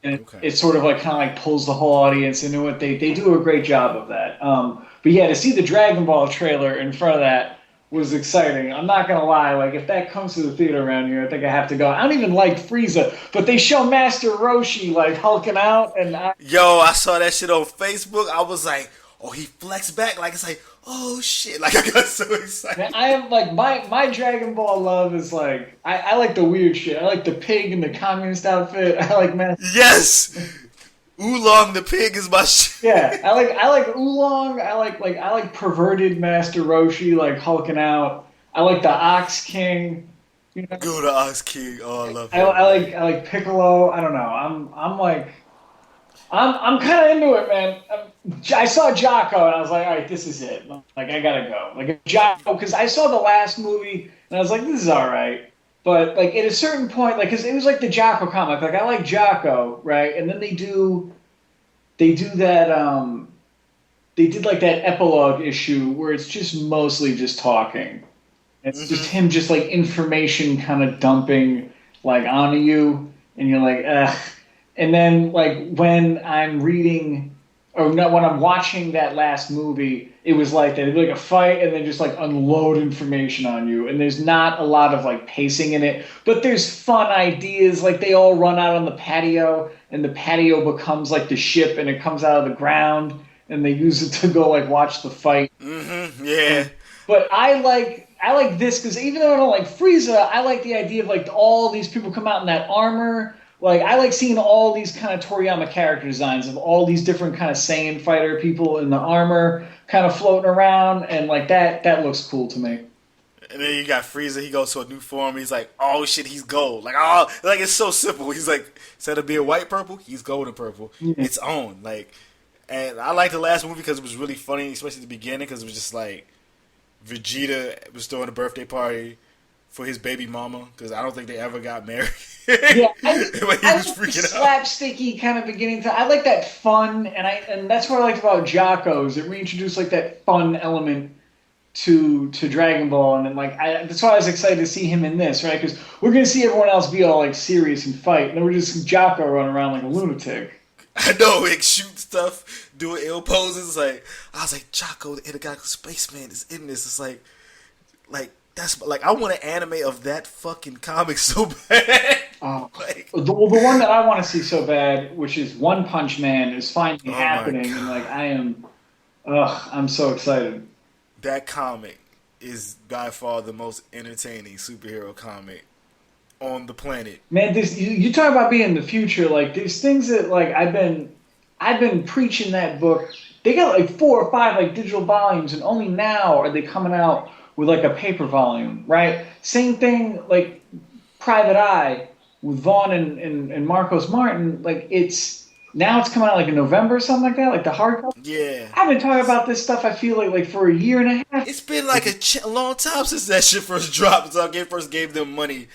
and it sort of like kind of like pulls the whole audience into it. They do a great job of that. But yeah, to see the Dragon Ball trailer in front of that was exciting. I'm not gonna lie, like if that comes to the theater around here, I think I have to go. I don't even like Frieza, but they show Master Roshi like hulking out, and yo, I saw that shit on Facebook. I was like, oh, he flexed back, like it's like, oh shit, like I got so excited. Man, I am like my Dragon Ball love is like I like the weird shit. I like the pig in the communist outfit. I like Yes, Oolong the pig is my shit. Yeah, I like Oolong. I like perverted Master Roshi like hulking out. I like the Ox King. You know? Go to Ox King. Oh, I love it. I like Piccolo. I don't know. I'm kind of into it, man. I saw Jocko and I was like, all right, this is it. Like, I gotta go. Like, Jocko, because I saw the last movie and I was like, this is all right. But, like, at a certain point, like, because it was like the Jocko comic. Like, I like Jocko, right? And then they do that, they did, like, that epilogue issue where it's just mostly just talking. It's just him just, like, information kind of dumping, like, onto you. And you're like, ugh. And then, like, when I'm reading, or no, when I'm watching that last movie, it was like that. It'd be like a fight and then just, like, unload information on you. And there's not a lot of, like, pacing in it. But there's fun ideas. Like, they all run out on the patio, and the patio becomes, like, the ship, and it comes out of the ground, and they use it to go, like, watch the fight. Mm-hmm, yeah. But I like this, because even though I don't like Frieza, I like the idea of, like, all these people come out in that armor. Like, I like seeing all these kind of Toriyama character designs of all these different kind of Saiyan fighter people in the armor kind of floating around, and, like, that looks cool to me. And then you got Frieza, he goes to a new form, he's like, oh shit, he's gold. Like, oh, like, it's so simple. He's like, instead of being white purple, he's gold and purple. Yeah. It's on. Like, and I like the last movie because it was really funny, especially at the beginning, because it was just like, Vegeta was throwing a birthday party for his baby mama, because I don't think they ever got married. Yeah, I was freaking out. Slapsticky kind of beginning to. I like that fun, and that's what I liked about Jocko's. It reintroduced like that fun element to Dragon Ball, and then like that's why I was excited to see him in this, right? Because we're gonna see everyone else be all like serious and fight, and then we're just Jocko running around like a lunatic. I know, like shoot stuff, doing ill poses. Like I was like, Jocko, the intergalactic spaceman, is in this. It's like. That's like I want an anime of that fucking comic so bad. Like, the one that I want to see so bad, which is One Punch Man, is finally happening, and like I'm so excited. That comic is by far the most entertaining superhero comic on the planet. Man, you talk about being in the future. Like there's things that like I've been preaching that book. They got like 4 or 5 like digital volumes, and only now are they coming out with like a paper volume, right? Same thing like Private Eye with Vaughn and Marcos Martin. Like it's coming out like in November or something like that, like the hardcover. Yeah. I've been talking about this stuff. I feel like for a year and a half. It's been like a long time since that shit first dropped. So I first gave them money.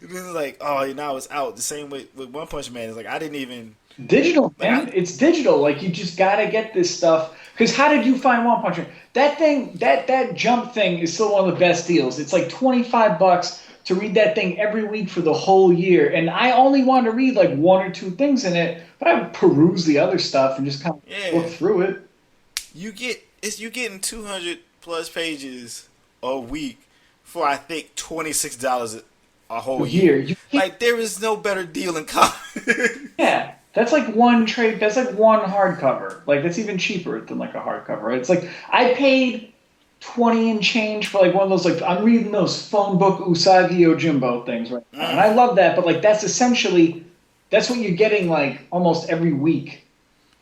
And then like, oh, now it's out. The same way with One Punch Man. It's like I didn't even. Digital, man. It's digital. Like you just gotta get this stuff. Because how did you find One Punch Man? That thing, that jump thing is still one of the best deals. It's like $25. to read that thing every week for the whole year. And I only wanted to read like one or two things in it, but I would peruse the other stuff and just kind of look through it. You getting 200 plus pages a week for I think $26 a whole year. Like there is no better deal in comics. Yeah. That's like one trade. That's like one hardcover. Like that's even cheaper than like a hardcover. Right? It's like I paid 20 and change for like one of those, like I'm reading those phone book Usagi Yojimbo things right now. And I love that, but like that's what you're getting like almost every week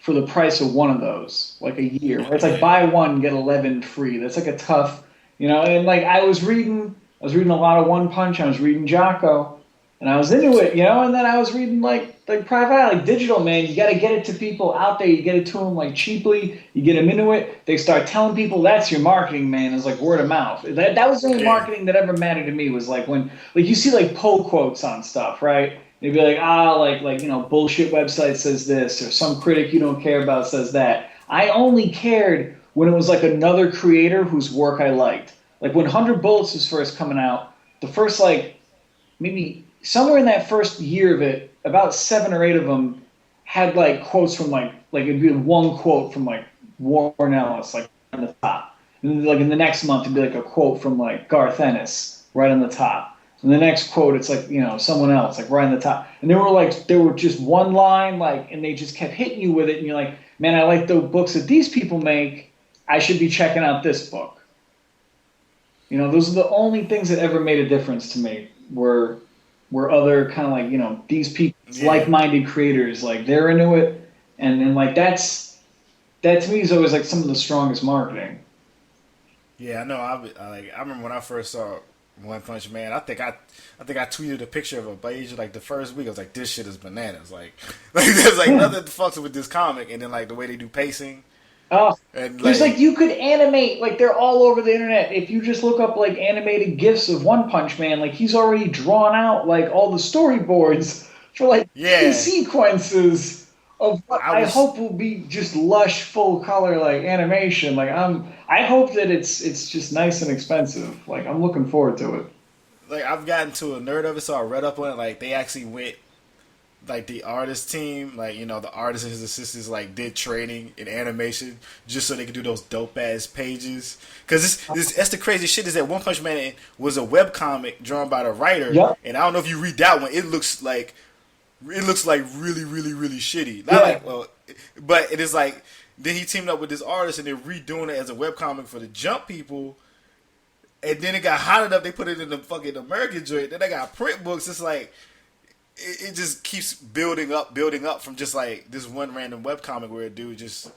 for the price of one of those, like a year. Where it's like buy one, get 11 free. That's like a tough, and like I was reading a lot of One Punch, I was reading Jocko, and I was into it, and then I was reading like Private Eye, like digital, man. You got to get it to people out there. You get it to them like cheaply. You get them into it. They start telling people that's your marketing, man. It's like word of mouth. That was the only marketing that ever mattered to me was like when like you see like pull quotes on stuff, right? They'd be like, bullshit website says this, or some critic you don't care about says that. I only cared when it was like another creator whose work I liked. Like when 100 Bullets was first coming out, the first like maybe somewhere in that first year of it, about 7 or 8 of them had like quotes from like it'd be one quote from like Warren Ellis like on the top, and then, like in the next month it'd be like a quote from like Garth Ennis right on the top, and the next quote it's like someone else like right on the top, and they were just one line like, and they just kept hitting you with it, and you're like, man, I like the books that these people make. I should be checking out this book. Those are the only things that ever made a difference to me. Were other kind of like, these people, like-minded creators, like they're into it. And then like that to me is always like some of the strongest marketing. Yeah, I know. I remember when I first saw One Punch Man, I think I tweeted a picture of a page like the first week. I was like, this shit is bananas. Like there's like nothing fucks with this comic. And then like the way they do pacing. Oh, and there's like you could animate, like they're all over the internet. If you just look up like animated GIFs of One Punch Man, like he's already drawn out like all the storyboards for like sequences of what I hope will be just lush, full color like animation. Like I hope that it's just nice and expensive. Like I'm looking forward to it. Like I've gotten to a nerd of it, so I read up on it. Like they actually went. Like the artist team, like the artist and his assistants, like did training in animation just so they could do those dope ass pages. Because that's the crazy shit is that One Punch Man was a webcomic drawn by the writer, and I don't know if you read that one. It looks like really really really shitty. But it is like then he teamed up with this artist and they're redoing it as a webcomic for the Jump people. And then it got hot enough they put it in the fucking American joint. Then they got print books. It's like. It just keeps building up from just like this one random webcomic where a dude just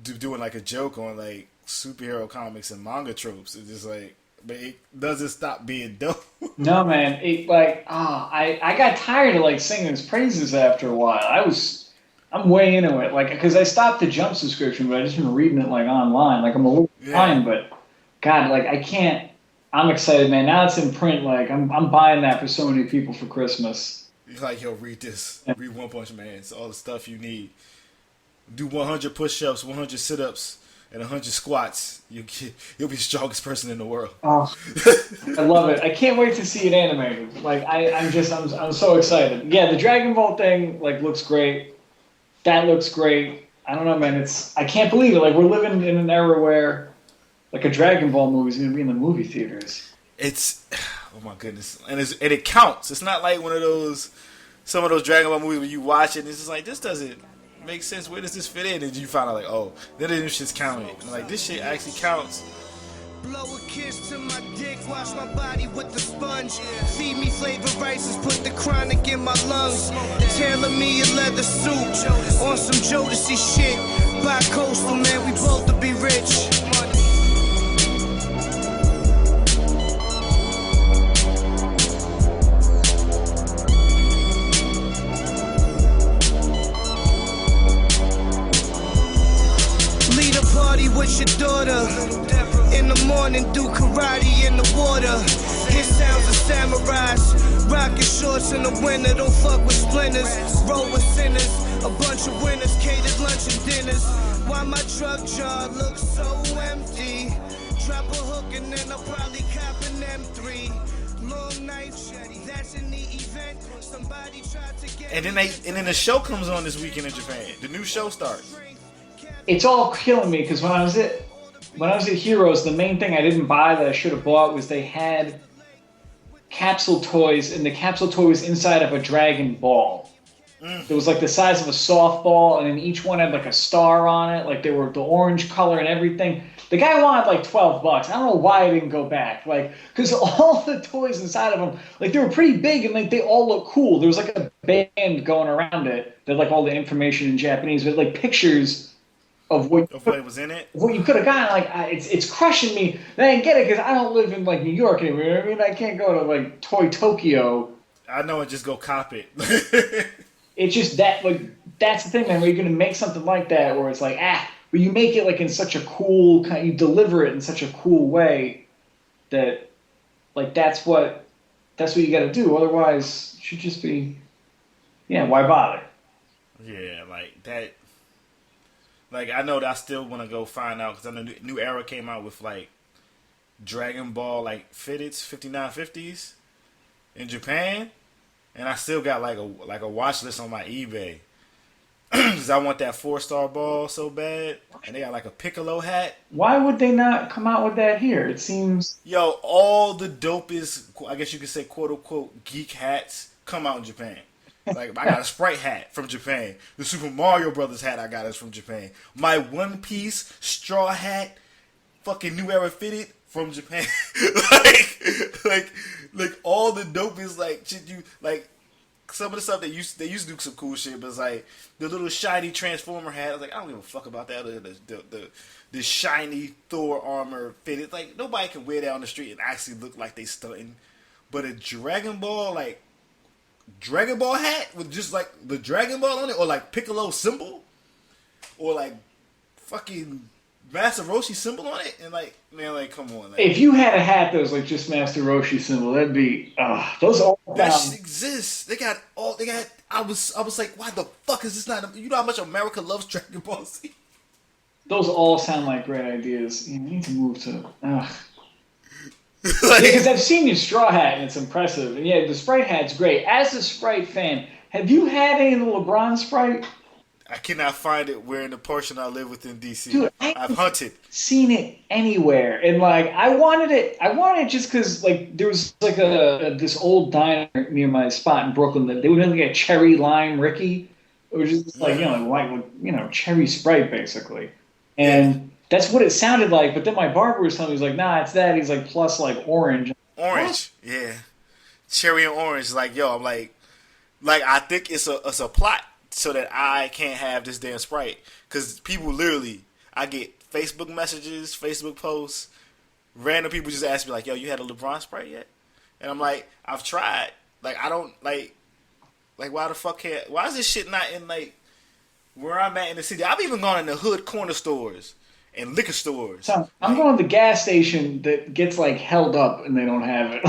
doing like a joke on like superhero comics and manga tropes. It's just like, but it doesn't stop being dope. No, man. I got tired of like singing his praises after a while. I'm way into it, like because I stopped the Jump subscription, but I just been reading it like online. Like I'm a little behind, but God, like I can't. I'm excited, man. Now it's in print. Like I'm buying that for so many people for Christmas. You're like, yo, read this. Read One Punch Man. It's all the stuff you need. Do 100 push-ups, 100 sit-ups, and 100 squats. You'll be the strongest person in the world. Oh, I love it. I can't wait to see it animated. Like I'm so excited. Yeah, the Dragon Ball thing like looks great. That looks great. I don't know, man. I can't believe it. Like we're living in an era where like a Dragon Ball movie is gonna be in the movie theaters. Oh my goodness, and it counts. It's not like some of those Dragon Ball movies where you watch it and it's just like this doesn't make sense. Where does this fit in? And you find out like, oh, then them shit's counted. And like this shit actually counts. Blow a kiss to my dick, wash my body with the sponge. Feed me flavored rices, put the chronic in my lungs. Tailor me a leather suit on some Jodeci shit. Bi-coastal, man, we both to be rich. With your daughter in the morning, do karate in the water. Hit sounds of samurais, rockin' shorts in the winter. Don't fuck with splinters, roll with sinners. A bunch of winners, catered lunch and dinners. Why my truck jar looks so empty? Drop a hook and then I'll probably cop an M3. And then the show comes on this weekend in Japan. The new show starts. It's all killing me because when I was at Heroes, the main thing I didn't buy that I should have bought was they had capsule toys, and the capsule toy was inside of a Dragon Ball. It was like the size of a softball, and then each one had like a star on it. Like they were the orange color and everything. The guy wanted like $12. I don't know why I didn't go back. Like, because all the toys inside of them, like they were pretty big and like they all look cool. There was like a band going around it that like all the information in Japanese, but like pictures of what was in it, what you could have gotten. Like it's crushing me. And I get it because I don't live in like New York anymore. You know what I mean, I can't go to like Toy Tokyo. I know, and just go cop it. It's just that, like, that's the thing, man, where you're going to make something like that where it's like, but you make it, like, in such a cool, you deliver it in such a cool way that, like, that's what you got to do. Otherwise, it should just be, why bother? Yeah, like, that, like, I know that I still want to go find out, because I know New Era came out with, like, Dragon Ball, like, fitteds, 5950s in Japan. And I still got like a watch list on my eBay. Because I want that 4-star ball so bad. And they got like a Piccolo hat. Why would they not come out with that here? It seems... Yo, all the dopest, I guess you could say, quote-unquote, geek hats come out in Japan. Like, I got a Sprite hat from Japan. The Super Mario Brothers hat I got is from Japan. My One Piece straw hat, fucking New Era fitted, from Japan. like all the dopest like shit you like. Some of the stuff they used to do some cool shit, but it's like the little shiny Transformer hat. I was like, I don't give a fuck about that. The shiny Thor armor fitted. Like nobody can wear that on the street and actually look like they stunting. But a Dragon Ball hat with just like the Dragon Ball on it, or like Piccolo symbol, or like fucking Master Roshi symbol on it, and like, man, like, come on. Like, if you had a hat that was like just Master Roshi symbol, that'd be those all that shit exists. They got. I was like, why the fuck is this not? You know how much America loves Dragon Ball Z. Those all sound like great ideas. You need to move to. Because I've seen your straw hat and it's impressive, and yeah, the Sprite hat's great. As a Sprite fan, have you had any of the LeBron Sprite? I cannot find it where in the portion I live within DC. Dude, I've hunted. Seen it anywhere, and like I wanted it just because like there was like this old diner near my spot in Brooklyn that they would have like a cherry lime Ricky, it was just like cherry Sprite basically, and that's what it sounded like. But then my barber was telling me, he's like, nah, it's that. He's like plus like orange. Orange, yeah, cherry and orange. Like yo, I'm like I think it's a plot. So that I can't have this damn Sprite. Because people literally, I get Facebook messages, Facebook posts, random people just ask me like, yo, you had a LeBron Sprite yet? And I'm like, I've tried. Like, I don't, like why the fuck why is this shit not in, like, where I'm at in the city? I've even gone in the hood corner stores and liquor stores. So I'm going to the gas station that gets, like, held up and they don't have it.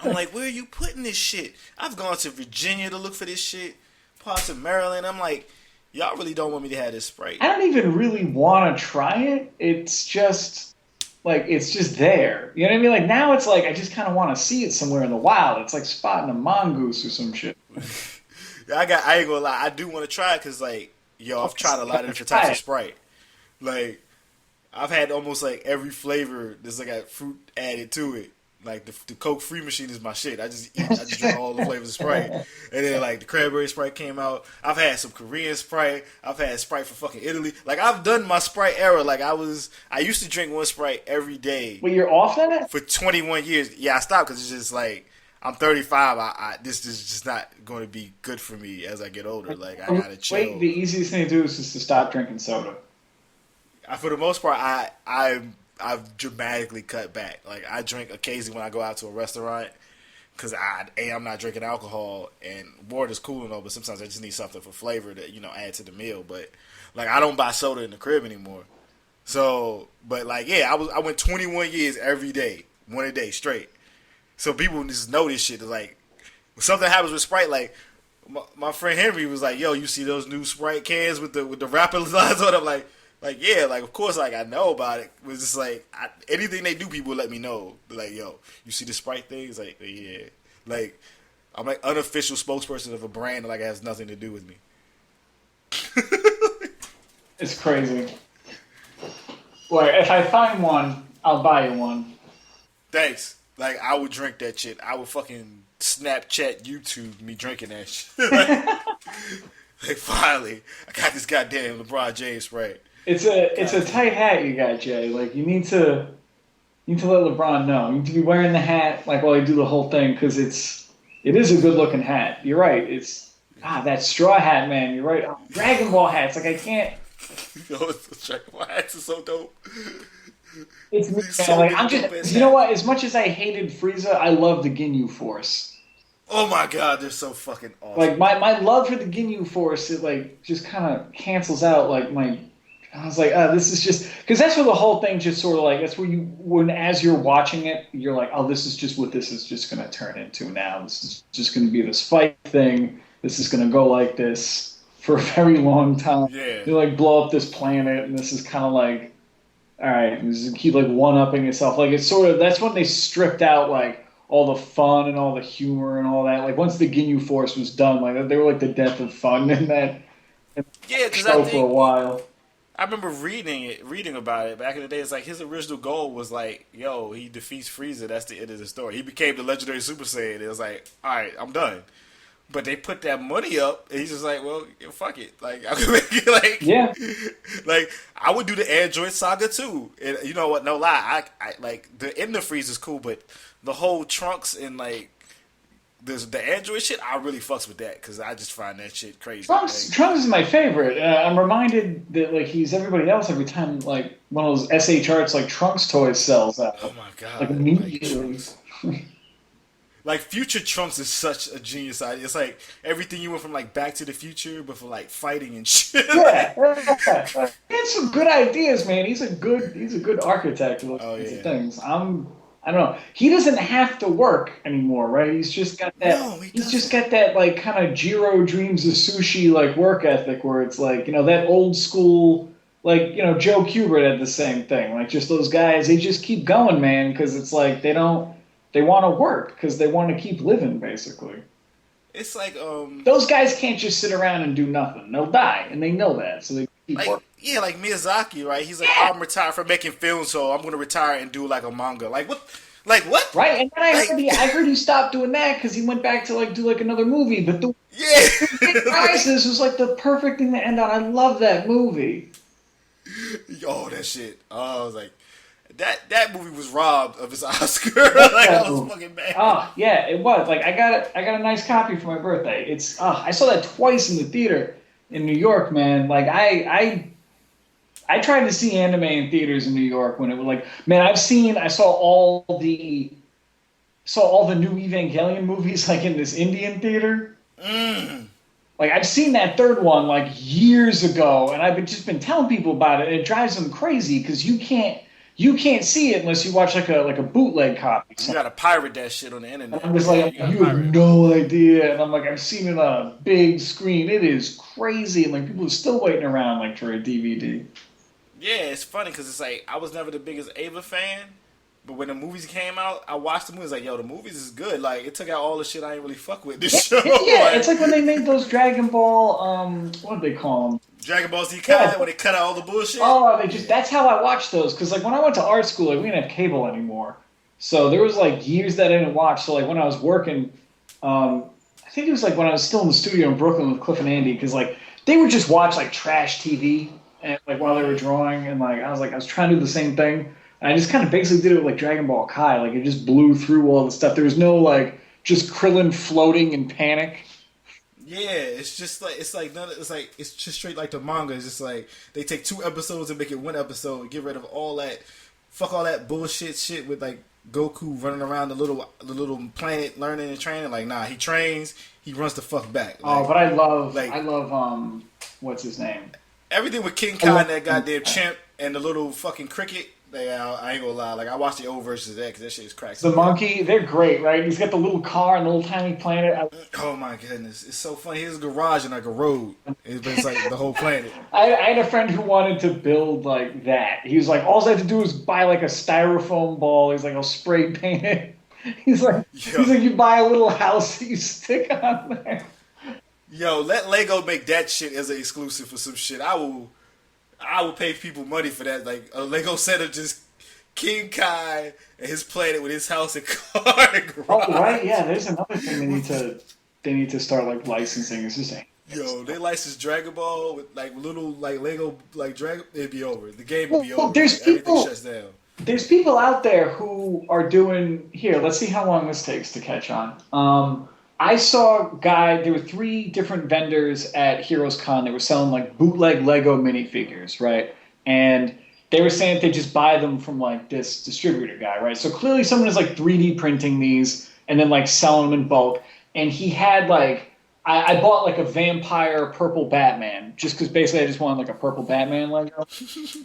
I'm like, where are you putting this shit? I've gone to Virginia to look for this shit. Parts of Maryland. I'm like, y'all really don't want me to have this Sprite. I don't even really want to try it. It's just like it's just there. You know what I mean? Like now it's like I just kind of want to see it somewhere in the wild. It's like spotting a mongoose or some shit. I ain't gonna lie. I do want to try it because like I've tried a lot of different types of Sprite. Like I've had almost like every flavor. There's like a fruit added to it. Like the Coke free machine is my shit. I just drink all the flavors of Sprite. And then like the cranberry Sprite came out. I've had some Korean Sprite. I've had Sprite from fucking Italy. Like I've done my Sprite era. Like I used to drink one Sprite every day. Well, you're off on it? For 21 years. Yeah, I stopped because it's just like I'm 35. This is just not going to be good for me as I get older. Like I gotta chill. Wait, the easiest thing to do is just to stop drinking soda. For the most part, I've dramatically cut back. Like I drink occasionally when I go out to a restaurant because I'm not drinking alcohol, and water's cool and all, but sometimes I just need something for flavor to add to the meal. But like I don't buy soda in the crib anymore. So, but like I went 21 years every day, one a day straight. So people just know this shit. Like when something happens with Sprite, like my friend Henry was like, "Yo, you see those new Sprite cans with the wrapper lines on?" I'm like, Like, yeah, like, of course, like, I know about it. It was just like, anything they do, people let me know. They're like, yo, you see the Sprite thing? It's like, yeah. Like, I'm like unofficial spokesperson of a brand that like has nothing to do with me. It's crazy. Well, if I find one, I'll buy you one. Thanks. Like, I would drink that shit. I would fucking Snapchat, YouTube me drinking that shit. Like, finally, I got this goddamn LeBron James Sprite. It's a tight hat you got, Jay. Like, you need to let LeBron know. You need to be wearing the hat like while you do the whole thing because it is a good looking hat. You're right. It's that straw hat, man. You're right. Dragon Ball hats. Like I can't. Dragon Ball hats are so dope. It's me, man. Like I'm just. You know what? As much as I hated Frieza, I love the Ginyu Force. Oh my god, they're so fucking awesome. Like my love for the Ginyu Force, it like just kind of cancels out like my. I was like, this is just because that's where the whole thing just sort of like that's where as you're watching it, you're like, oh, this is just what this is just going to turn into now. This is just going to be this fight thing. This is going to go like this for a very long time. Yeah. You like blow up this planet, and this is kind of like, all right, this is keep like one upping itself. Like it's sort of that's when they stripped out like all the fun and all the humor and all that. Like once the Ginyu Force was done, like they were like the death of fun in that show for a while. I remember reading about it back in the day. It's like his original goal was like, yo, he defeats Frieza. That's the end of the story. He became the legendary Super Saiyan. It was like, all right, I'm done. But they put that money up, and he's just like, well, fuck it. Like, I could make it like, yeah. Like, I would do the Android Saga too. And you know what? No lie, I like the end of Frieza is cool, but the whole Trunks and like. The Android shit, I really fucks with that because I just find that shit crazy. Trunks is my favorite. I'm reminded that like he's everybody else every time like one of those SH Arts like Trunks toys sells out. Oh my god! Like immediately. Like Future Trunks is such a genius idea. It's like everything you went from like Back to the Future, but for like fighting and shit. Yeah, he had some good ideas, man. He's a good architect of those things. I don't know. He doesn't have to work anymore, right? He's just got that. No, he's just got that like kind of Jiro Dreams of Sushi like work ethic, where it's like that old school like Joe Kubert had the same thing. Like just those guys, they just keep going, man, because it's like they want to work because they want to keep living, basically. It's like those guys can't just sit around and do nothing. They'll die, and they know that, so they keep working. Yeah, like Miyazaki, right? He's like, I'm retired from making films, so I'm gonna retire and do like a manga. Like what? Like what? Right, and then I heard he stopped doing that because he went back to like do like another movie. But the Big Rises was like the perfect thing to end on. I love that movie. Oh, that shit! Oh, I was like, that movie was robbed of its Oscar. Like I was fucking mad. Oh yeah, it was. Like I got a nice copy for my birthday. It's I saw that twice in the theater in New York, man. Like I tried to see anime in theaters in New York when it was like, man, I saw all the new Evangelion movies like in this Indian theater. Like I've seen that third one like years ago, and I've just been telling people about it, and it drives them crazy because you can't see it unless you watch like a bootleg copy. You gotta pirate that shit on the internet. And I'm just like, you have no idea, and I'm like, I've seen it on a big screen. It is crazy, and like people are still waiting around like for a DVD. Yeah, it's funny because it's like I was never the biggest Ava fan, but when the movies came out, I watched the movies like, yo, the movies is good. Like it took out all the shit I ain't really fuck with this show. Yeah, like, it's like when they made those Dragon Ball, what do they call them? Dragon Ball Z Kai, when they cut out all the bullshit. Oh, that's how I watched those because like when I went to art school, like, we didn't have cable anymore, so there was like years that I didn't watch. So like when I was working, I think it was like when I was still in the studio in Brooklyn with Cliff and Andy, because like they would just watch like trash TV. And like while they were drawing, and like I was trying to do the same thing. And I just kind of basically did it with like Dragon Ball Kai. Like it just blew through all the stuff. There was no like just Krillin floating in panic. Yeah, it's just like it's just straight like the manga. It's just like they take 2 episodes and make it 1 episode. Get rid of all that, fuck all that bullshit shit with like Goku running around the little planet learning and training. Like nah, he trains, he runs the fuck back. Like, but I love what's his name? Everything with King Kai and that goddamn chimp and the little fucking cricket. I ain't gonna lie. Like, I watched the old versions of that because that shit is cracked. The monkey, they're great, right? He's got the little car and the little tiny planet. Oh my goodness, it's so funny. His garage and like a road. It's like the whole planet. I had a friend who wanted to build like that. He was like, all I have to do is buy like a styrofoam ball. He's like, I'll spray paint it. He's like, you buy a little house that you stick on there. Yo, let Lego make that shit as an exclusive for some shit. I will pay people money for that. Like a Lego set of just King Kai and his planet with his house and car and garage. Oh right, yeah. There's another thing they need to start like licensing. It's just yo, they license Dragon Ball with like little like Lego like Dragon. It'd be over. The game would be over. There's like, people. Everything shuts down. There's people out there who are doing here. Let's see how long this takes to catch on. I saw a guy. There were 3 different vendors at Heroes Con that were selling like bootleg Lego minifigures, right? And they were saying that they just buy them from like this distributor guy, right? So clearly someone is like 3D printing these and then like selling them in bulk. And he had like, I bought like a vampire purple Batman just because basically I just wanted like a purple Batman Lego.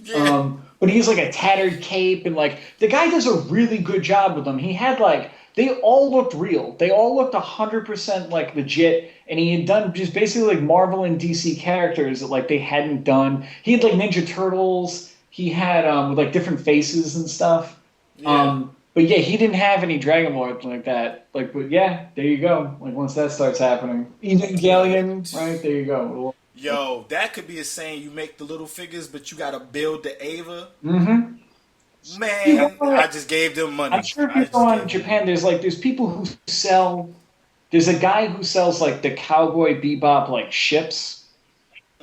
Yeah. But he's like a tattered cape and like the guy does a really good job with them. He had like, they all looked real. They all looked 100% like legit. And he had done just basically like Marvel and DC characters that like they hadn't done. He had like Ninja Turtles. He had with like different faces and stuff. Yeah. But yeah, he didn't have any Dragon Lords like that. Like, but yeah, there you go. Like once that starts happening, Evangelion, right there you go. Yo, that could be a saying. You make the little figures, but you gotta build the Ava. Mm-hmm. Man, I just gave them money. I'm sure if you go on Japan, there's people who sell. There's a guy who sells like the Cowboy Bebop like ships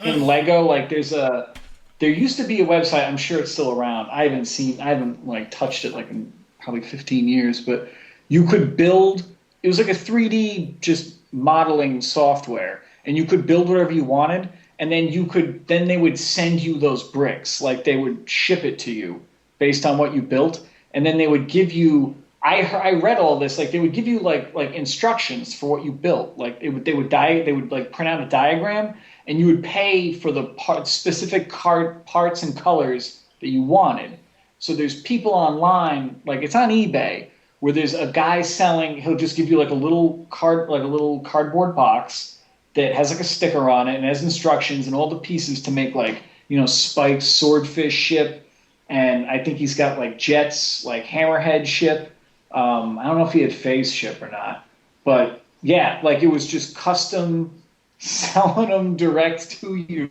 in Lego. Like there used to be a website. I'm sure it's still around. I haven't like touched it like in probably 15 years. But you could build. It was like a 3D just modeling software, and you could build whatever you wanted, and then they would send you those bricks. Like they would ship it to you based on what you built, and then they would give you. I read all this. Like they would give you like instructions for what you built. Like they would like print out a diagram, and you would pay for the specific parts and colors that you wanted. So there's people online, like it's on eBay, where there's a guy selling. He'll just give you like a little cardboard box that has like a sticker on it and has instructions and all the pieces to make like Spike's swordfish ship, and I think he's got like Jet's like hammerhead ship. I don't know if he had Phase ship or not, but yeah, like it was just custom selling them direct to you,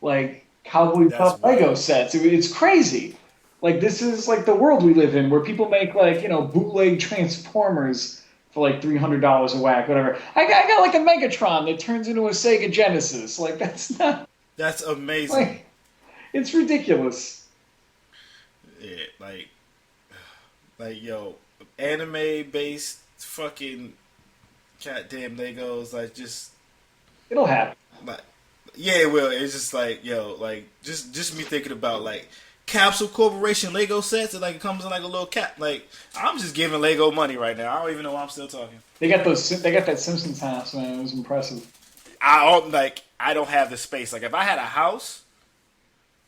like Cowboy Bebop Lego sets. It's crazy. Like this is like the world we live in, where people make like bootleg Transformers for like $300 a whack, whatever. I got like a Megatron that turns into a Sega Genesis. Like that's amazing. Like, it's ridiculous. Yeah, like yo, anime based fucking goddamn Legos, like just it'll happen. Like, yeah, it will. It's just like yo, like just me thinking about like Capsule Corporation Lego sets, and like it comes in like a little cap. Like I'm just giving Lego money right now. I don't even know why I'm still talking. They got that Simpsons house, man. It was impressive. I don't have the space. Like if I had a house,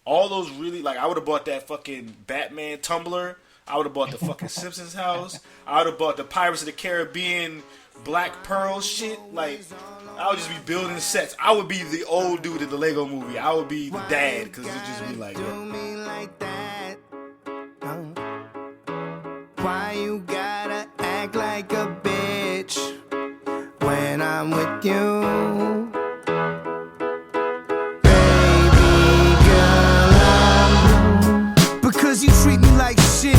all those really like I would have bought that fucking Batman tumbler. I would have bought the fucking Simpsons house. I would have bought the Pirates of the Caribbean Black Pearl shit. Like, I would just be building sets. I would be the old dude in the Lego movie. I would be the dad, because it would just be like, why you gotta act like a bitch when I'm with you? Because you treat me like shit.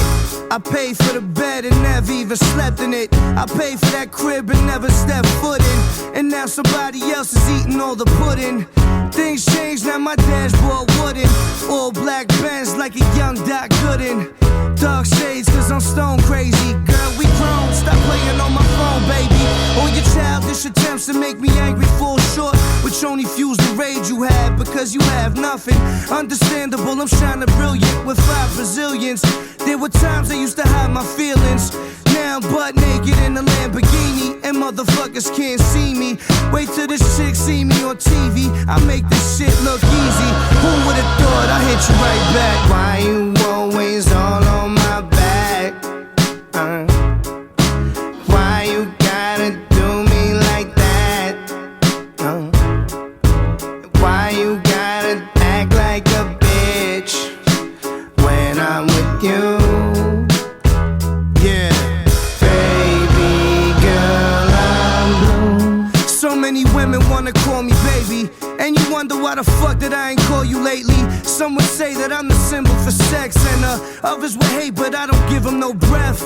I paid for the bed and never even slept in it. I paid for that crib and never stepped foot in. And now somebody else is eating all the pudding. Things changed, now my dashboard wooden. All black Benz like a young Doc Gooden. Dark shades cause I'm stone crazy. Girl, we grown, stop playing on my phone, baby. All your childish attempts to make me angry fall short, which only fuels the rage you have because you have nothing. Understandable, I'm shining brilliant with 5 Brazilians. There were times I used to hide my feelings. Now I'm butt naked in a Lamborghini, and motherfuckers can't see me. Wait till this chick see me on TV. I make this shit look easy. Who would've thought I hit you right back? Why you always wonder why the fuck that I ain't call you lately. Some would say that I'm the symbol for sex, and others would hate, but I don't give them no breath.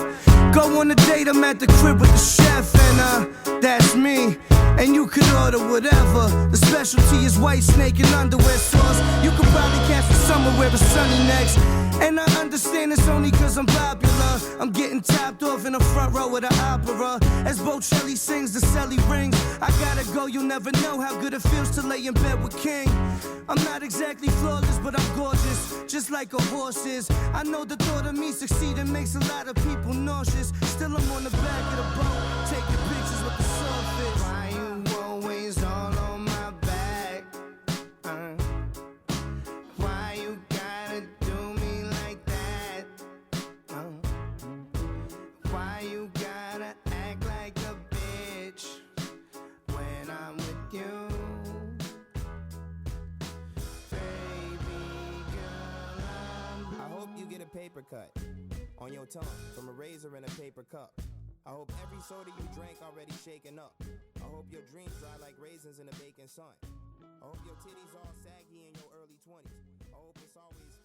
Go on a date, I'm at the crib with the chef, and that's me. And you could order whatever. The specialty is white snake and underwear sauce. You could probably catch the summer where it's sunny next. And I understand it's only cause I'm popular. I'm getting topped off in the front row of the opera. As Bocelli sings, the celly rings. I gotta go, you'll never know how good it feels to lay in bed with King. I'm not exactly flawless, but I'm gorgeous, just like a horse is. I know the thought of me succeeding makes a lot of people nauseous. Still I'm on the back of the boat, taking pictures with the surface. Why you always all on my back? Why you gotta do me like that? Why you gotta act like a bitch when I'm with you? Paper cut on your tongue from a razor in a paper cup. I hope every soda you drank already shaken up. I hope your dreams dry like raisins in the baking sun. I hope your titties all saggy in your early 20s. I hope it's always